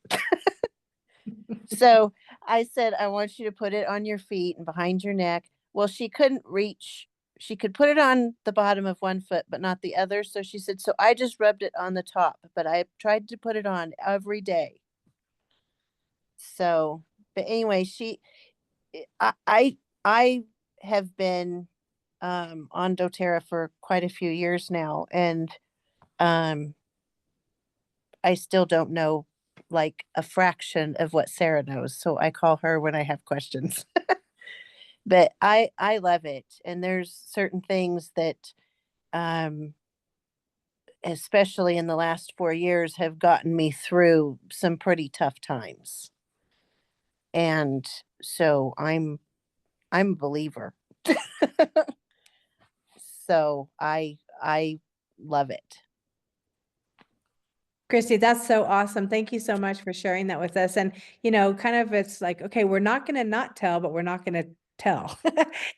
So I said, "I want you to put it on your feet and behind your neck." Well, she couldn't reach. She could put it on the bottom of one foot, but not the other. So she said, "So I just rubbed it on the top, but I tried to put it on every day." So, but anyway, I have been on doTERRA for quite a few years now, and um, I still don't know like a fraction of what Sarah knows. So I call her when I have questions. But I love it, and there's certain things that, um, especially in the last 4 years, have gotten me through some pretty tough times, and so I'm a believer. So I love it. Christy, that's so awesome. Thank you so much for sharing that with us. And, kind of it's like, okay, we're not going to not tell, but we're not going to tell.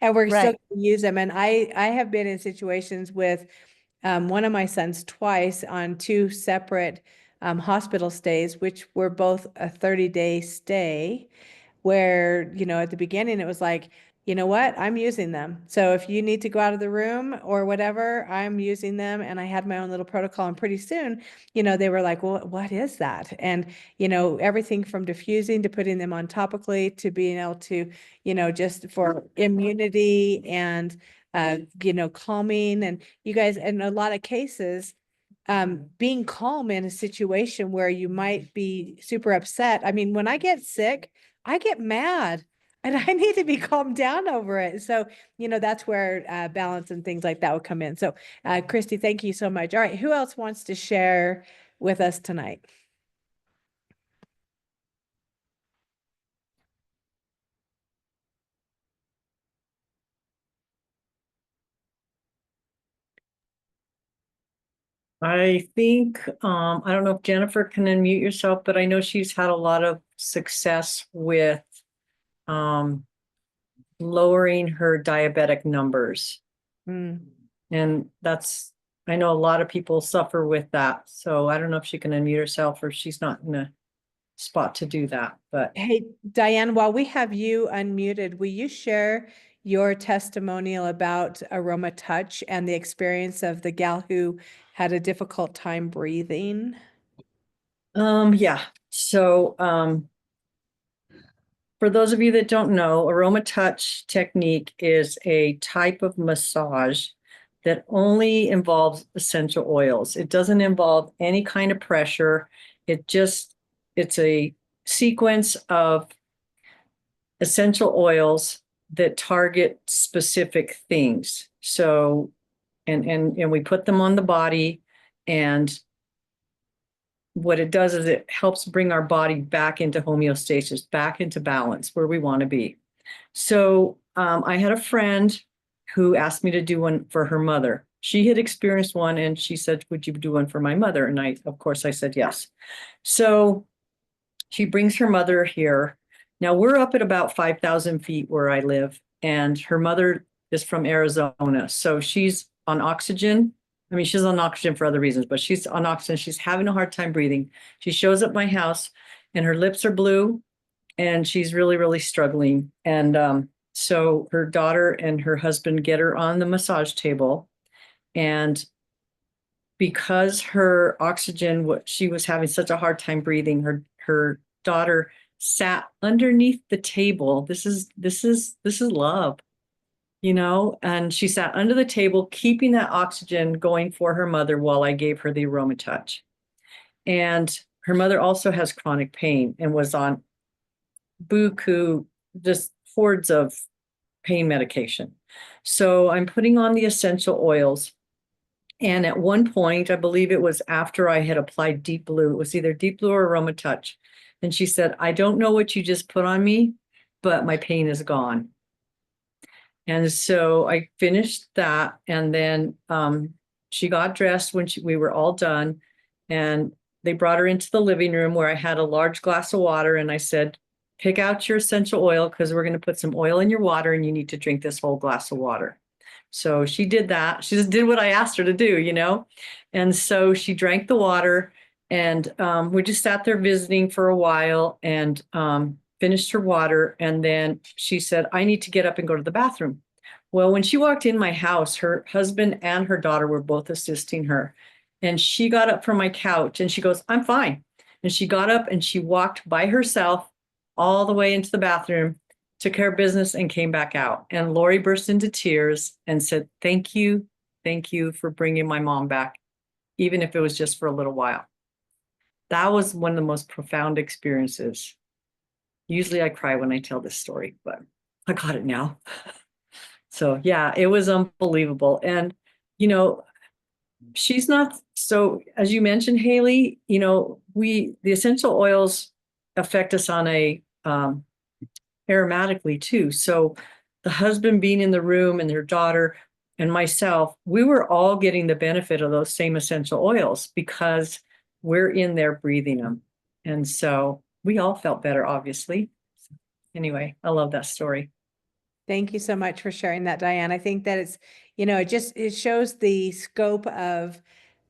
And we're still Right. going to use them. And I have been in situations with one of my sons twice on two separate hospital stays, which were both a 30-day stay, where, at the beginning it was like, you know what, I'm using them. So if you need to go out of the room or whatever, I'm using them. And I had my own little protocol. And pretty soon, they were like, "Well, what is that?" And, everything from diffusing to putting them on topically to being able to, just for immunity and, calming. And you guys, in a lot of cases, being calm in a situation where you might be super upset. I mean, when I get sick, I get mad and I need to be calmed down over it. So, that's where balance and things like that would come in. So, Christy, thank you so much. All right. Who else wants to share with us tonight? I think, I don't know if Jennifer can unmute yourself, but I know she's had a lot of success with lowering her diabetic numbers. Mm. And I know a lot of people suffer with that. So I don't know if she can unmute herself or she's not in a spot to do that. But Hey, Diane, while we have you unmuted, will you share your testimonial about Aroma Touch and the experience of the gal who had a difficult time breathing? yeah. So for those of you that don't know, Aroma Touch technique is a type of massage that only involves essential oils. It doesn't involve any kind of pressure. It's a sequence of essential oils that target specific things. So, and we put them on the body, and what it does is it helps bring our body back into homeostasis, back into balance where we want to be. So I had a friend who asked me to do one for her mother. She had experienced one and she said, would you do one for my mother? And of course, I said yes. So she brings her mother here. Now we're up at about 5,000 feet where I live, and her mother is from Arizona. So she's on oxygen. I mean, she's on oxygen for other reasons, but she's on oxygen. She's having a hard time breathing. She shows up at my house and her lips are blue and she's really, really struggling. And so her daughter and her husband get her on the massage table. And because her oxygen, she was having such a hard time breathing, her daughter sat underneath the table. This is love, you know, and she sat under the table, keeping that oxygen going for her mother while I gave her the Aroma Touch. And her mother also has chronic pain and was on buku, just hordes of pain medication. So I'm putting on the essential oils. And at one point, I believe it was after I had applied Deep Blue, it was either Deep Blue or Aroma Touch. And she said, I don't know what you just put on me, but my pain is gone. And so I finished that. And then she got dressed when we were all done. And they brought her into the living room where I had a large glass of water. And I said, pick out your essential oil because we're going to put some oil in your water and you need to drink this whole glass of water. So she did that. She just did what I asked her to do, you know? And so she drank the water, and we just sat there visiting for a while, and finished her water. And then she said, I need to get up and go to the bathroom. Well, when she walked in my house, her husband and her daughter were both assisting her. And she got up from my couch and she goes, I'm fine. And she got up and she walked by herself all the way into the bathroom, took care of business, and came back out. And Lori burst into tears and said, thank you for bringing my mom back, even if it was just for a little while. That was one of the most profound experiences. Usually I cry when I tell this story, but I got it now. So yeah, it was unbelievable. And, you know, she's not, so as you mentioned, Hayley, you know, the essential oils affect us on a, aromatically too. So the husband being in the room and their daughter and myself, we were all getting the benefit of those same essential oils because we're in there breathing them. And so we all felt better, obviously. Anyway, I love that story. Thank you so much for sharing that, Diane. I think that it's, you know, it shows the scope of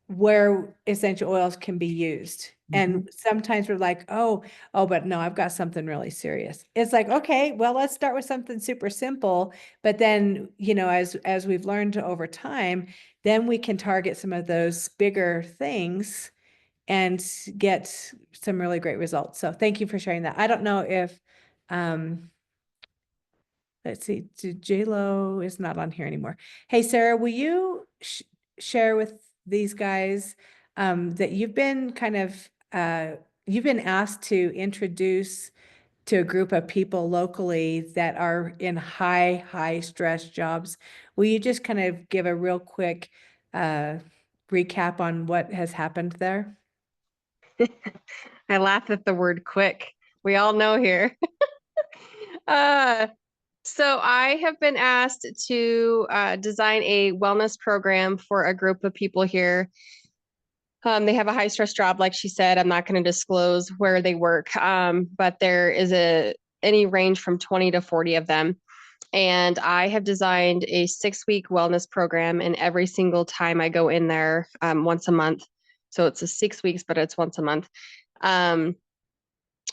where essential oils can be used. And sometimes we're like, oh, but no, I've got something really serious. It's like, okay, well, let's start with something super simple. But then, you know, as we've learned over time, then we can target some of those bigger things and get some really great results. So thank you for sharing that. I don't know if, let's see, J-Lo is not on here anymore. Hey, Sarah, will you share with these guys that you've been kind of, you've been asked to introduce to a group of people locally that are in high stress jobs. Will you just kind of give a real quick recap on what has happened there? I laugh at the word quick. We all know here. So I have been asked to design a wellness program for a group of people here. They have a high stress job, like she said. I'm not going to disclose where they work, but there is any range from 20 to 40 of them. And I have designed a 6-week wellness program, and every single time I go in there once a month. So it's 6 weeks, but it's once a month.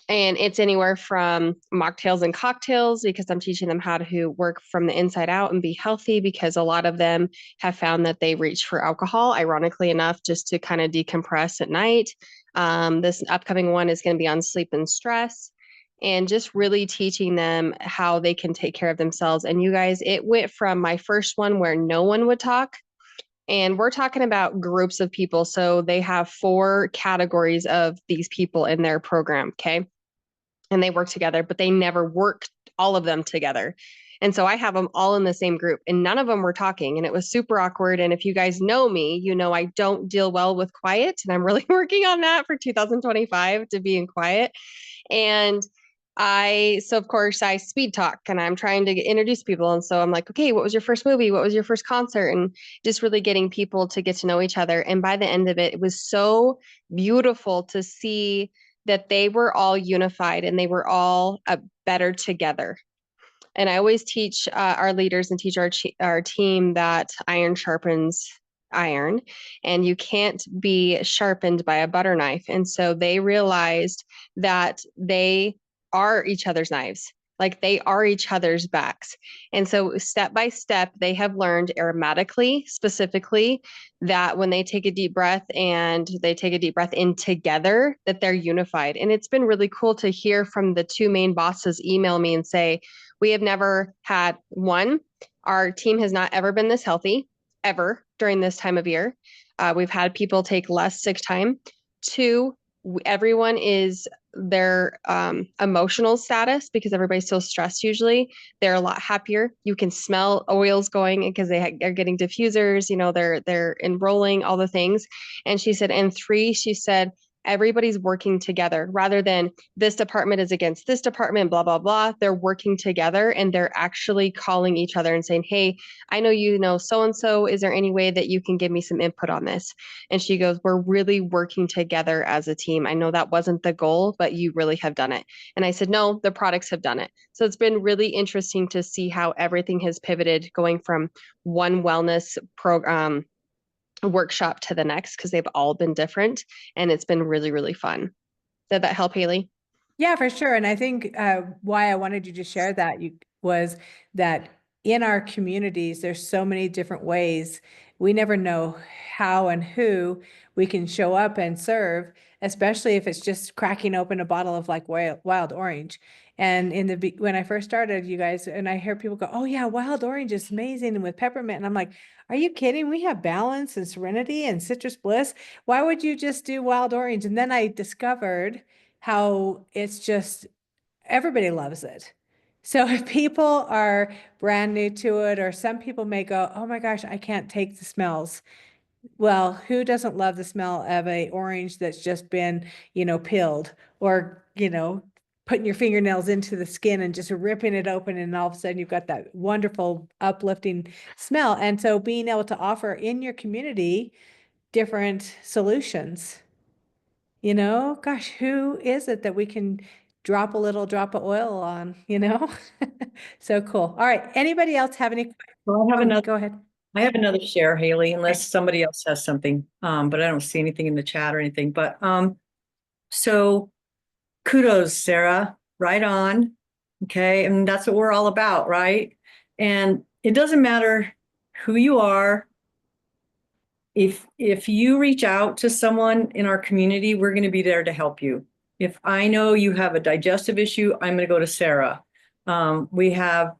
And it's anywhere from mocktails and cocktails, because I'm teaching them how to work from the inside out and be healthy, because a lot of them have found that they reach for alcohol, ironically enough, just to kind of decompress at night. This upcoming one is going to be on sleep and stress, and just really teaching them how they can take care of themselves. And you guys, it went from my first one where no one would talk, and we're talking about groups of people. So they have 4 categories of these people in their program. Okay. And they work together, but they never worked all of them together. And so I have them all in the same group, and none of them were talking, and it was super awkward. And if you guys know me, you know I don't deal well with quiet, and I'm really working on that for 2025 to be in quiet. And so of course I speed talk, and I'm trying to introduce people. And so I'm like, okay, what was your first movie? What was your first concert? And just really getting people to get to know each other. And by the end of it, it was so beautiful to see that they were all unified and they were all better together. And I always teach our leaders and teach our team that iron sharpens iron, and you can't be sharpened by a butter knife. And so they realized that they are each other's knives. Like, they are each other's backs. And so step by step, they have learned aromatically, specifically, that when they take a deep breath and they take a deep breath in together, that they're unified. And it's been really cool to hear from the 2 main bosses email me and say, we have never had one, our team has not ever been this healthy, ever, during this time of year. We've had people take less sick time. 2, everyone is their emotional status, because everybody's so stressed usually, they're a lot happier. You can smell oils going because they're getting diffusers, you know, they're enrolling, all the things. And she said, and 3, she said, everybody's working together rather than this department is against this department, blah, blah, blah. They're working together, and they're actually calling each other and saying, hey, I know you know so-and-so. Is there any way that you can give me some input on this? And she goes, we're really working together as a team. I know that wasn't the goal, but you really have done it. And I said, no, the products have done it. So it's been really interesting to see how everything has pivoted, going from one wellness program workshop to the next, because they've all been different, and it's been really, really fun. Did that help, Hayley? Yeah, for sure. And I think why I wanted you to share that was that in our communities, there's so many different ways. We never know how and who we can show up and serve, especially if it's just cracking open a bottle of like wild orange. And when I first started, you guys, and I hear people go, oh yeah, wild orange is amazing, and with peppermint. And I'm like, are you kidding? We have balance and serenity and citrus bliss. Why would you just do wild orange? And then I discovered how it's just everybody loves it. So if people are brand new to it, or some people may go, oh my gosh, I can't take the smells. Well, who doesn't love the smell of a orange that's just been, peeled, or, putting your fingernails into the skin and just ripping it open, and all of a sudden you've got that wonderful uplifting smell. And so being able to offer in your community different solutions. Gosh, who is it that we can drop a little drop of oil on, So cool. All right. Anybody else have any? Well, Go ahead. I have another share, Hayley, unless somebody else has something. But I don't see anything in the chat or anything. But so kudos, Sarah. Right on. Okay. And that's what we're all about, right? And it doesn't matter who you are. If you reach out to someone in our community, we're going to be there to help you. If I know you have a digestive issue, I'm going to go to Sarah. We have,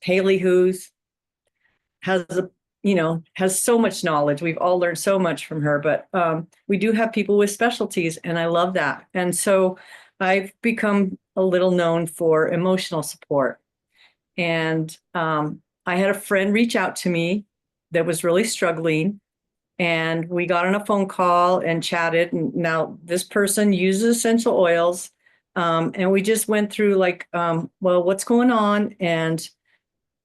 Hayley, has so much knowledge. We've all learned so much from her, but we do have people with specialties, and I love that. And so I've become a little known for emotional support. And I had a friend reach out to me that was really struggling, and we got on a phone call and chatted. And now this person uses essential oils, and we just went through well, what's going on, and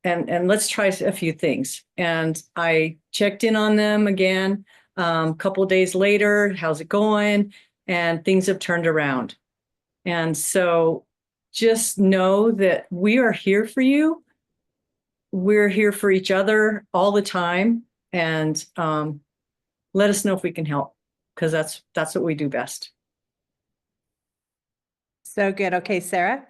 let's try a few things. And I checked in on them again a couple of days later. How's it going? And things have turned around. And so just know that we are here for you. We're here for each other all the time. And let us know if we can help, because that's what we do best. So good. Okay, Sarah?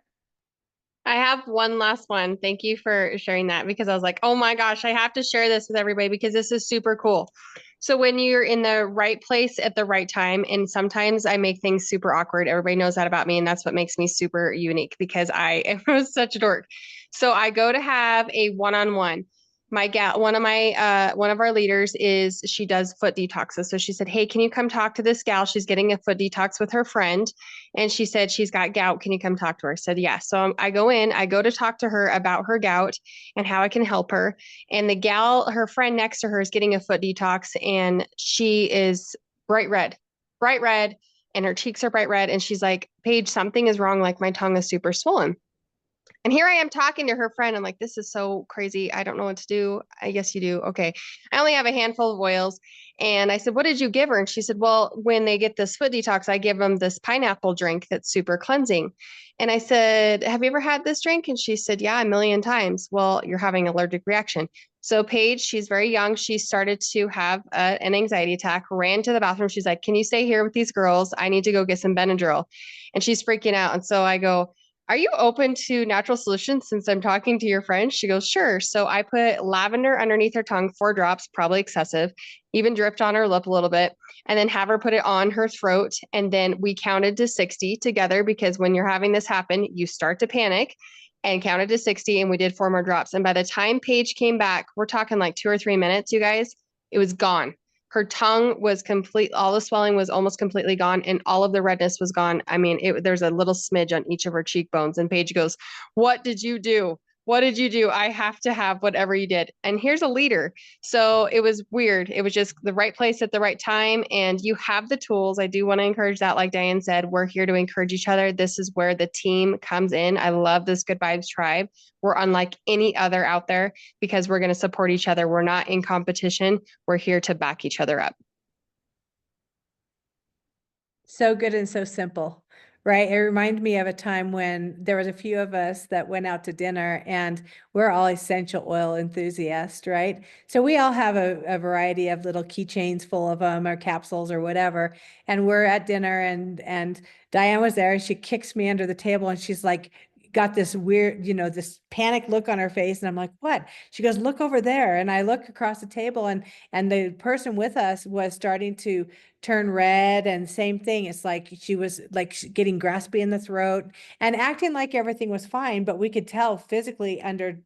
I have one last one. Thank you for sharing that because I was like, oh my gosh, I have to share this with everybody because this is super cool. So when you're in the right place at the right time, and sometimes I make things super awkward. Everybody knows that about me, and that's what makes me super unique because I am such a dork. So I go to have a one-on-one. My gal, one of our leaders she does foot detoxes. So she said, hey, can you come talk to this gal? She's getting a foot detox with her friend. And she said, she's got gout. Can you come talk to her? I said, yeah. So I go to talk to her about her gout and how I can help her. And the gal, her friend next to her is getting a foot detox and she is bright red, and her cheeks are bright red. And she's like, Paige, something is wrong. Like my tongue is super swollen. And here I am talking to her friend. I'm like, this is so crazy. I don't know what to do. I guess you do. Okay. I only have a handful of oils. And I said, what did you give her? And she said, well, when they get this foot detox, I give them this pineapple drink that's super cleansing. And I said, have you ever had this drink? And she said, yeah, a million times. Well, you're having allergic reaction. So Paige, she's very young. She started to have an anxiety attack, ran to the bathroom. She's like, can you stay here with these girls? I need to go get some Benadryl. And she's freaking out. And so I go, are you open to natural solutions since I'm talking to your friend? She goes, sure. So I put lavender underneath her tongue, 4 drops, probably excessive, even dripped on her lip a little bit, and then have her put it on her throat. And then we counted to 60 together because when you're having this happen, you start to panic and counted to 60. And we did 4 more drops. And by the time Paige came back, we're talking like 2 or 3 minutes, you guys, it was gone. Her tongue was complete. All the swelling was almost completely gone and all of the redness was gone. I mean, there's a little smidge on each of her cheekbones. And Paige goes, what did you do? What did you do? I have to have whatever you did. And here's a leader. So it was weird. It was just the right place at the right time. And you have the tools. I do want to encourage that. Like Diane said, we're here to encourage each other. This is where the team comes in. I love this Good Vibes tribe. We're unlike any other out there because we're going to support each other. We're not in competition. We're here to back each other up. So good and so simple, right? It reminded me of a time when there was a few of us that went out to dinner and we're all essential oil enthusiasts, right? So we all have a variety of little keychains full of them or capsules or whatever. And we're at dinner and Diane was there and she kicks me under the table and she's like, got this weird, this panic look on her face. And I'm like, what? She goes, look over there. And I look across the table and the person with us was starting to turn red and same thing. It's like she was like getting graspy in the throat and acting like everything was fine, but we could tell physically under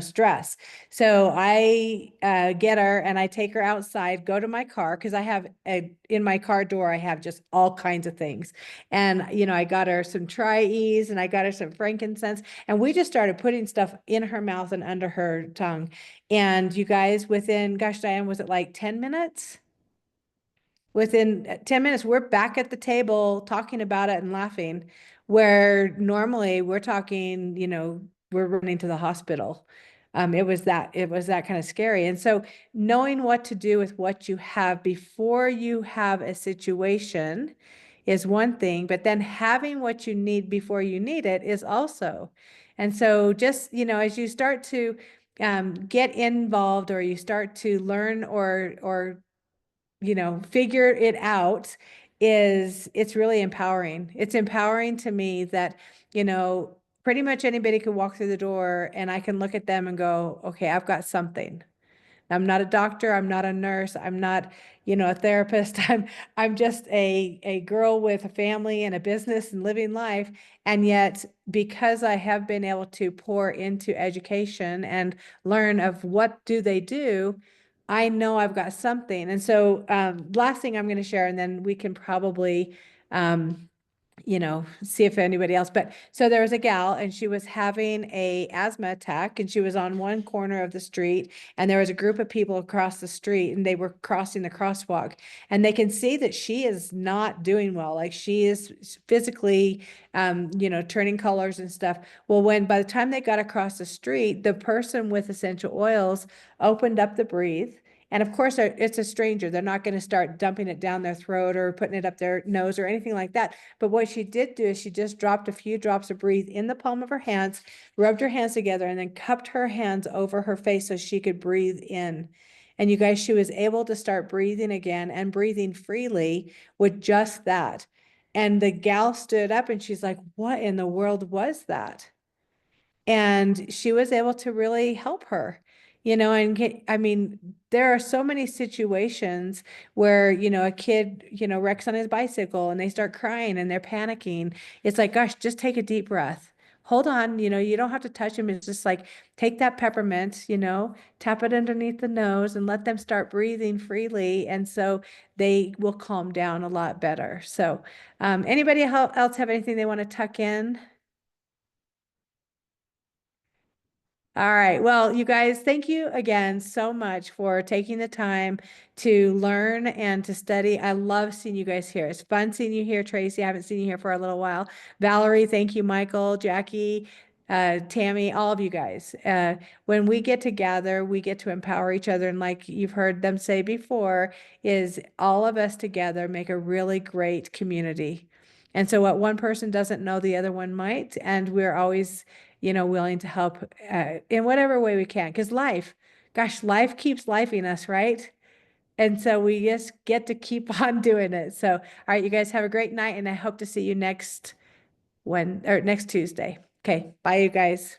stress. So I get her and I take her outside, go to my car because I have in my car door, I have just all kinds of things. And, I got her some Tri-Ease and I got her some frankincense and we just started putting stuff in her mouth and under her tongue. And you guys within, gosh, Diane, was it like 10 minutes? Within 10 minutes, we're back at the table talking about it and laughing, where normally we're talking, we're running to the hospital. It was that kind of scary. And so knowing what to do with what you have before you have a situation is one thing, but then having what you need before you need it is also. And so just, as you start to get involved or you start to learn or figure it out it's really empowering. It's empowering to me that, pretty much anybody could walk through the door and I can look at them and go, okay, I've got something. I'm not a doctor. I'm not a nurse. I'm not, a therapist. I'm just a girl with a family and a business and living life. And yet, because I have been able to pour into education and learn of what do they do, I know I've got something. And so, last thing I'm going to share, and then we can probably, see if anybody else, but so there was a gal and she was having a asthma attack and she was on one corner of the street and there was a group of people across the street and they were crossing the crosswalk and they can see that she is not doing well. Like she is physically, turning colors and stuff. Well, by the time they got across the street, the person with essential oils opened up the breathe. And of course, it's a stranger. They're not going to start dumping it down their throat or putting it up their nose or anything like that. But what she did do is she just dropped a few drops of breathe in the palm of her hands, rubbed her hands together, and then cupped her hands over her face so she could breathe in. And you guys, she was able to start breathing again and breathing freely with just that. And the gal stood up and she's like, what in the world was that? And she was able to really help her, and I mean, there are so many situations where, a kid, wrecks on his bicycle and they start crying and they're panicking. It's like, gosh, just take a deep breath. Hold on, you don't have to touch him. It's just like, take that peppermint, tap it underneath the nose and let them start breathing freely. And so they will calm down a lot better. So, anybody else have anything they want to tuck in? All right. Well, you guys, thank you again so much for taking the time to learn and to study. I love seeing you guys here. It's fun seeing you here, Tracy. I haven't seen you here for a little while. Valerie, thank you, Michael, Jackie, Tammy, all of you guys. When we get together, we get to empower each other. And like you've heard them say before, is all of us together make a really great community. And so what one person doesn't know, the other one might. And we're always willing to help in whatever way we can. Because life keeps lifing us, right? And so we just get to keep on doing it. So, all right, you guys have a great night, and I hope to see you next Tuesday. Okay, bye, you guys.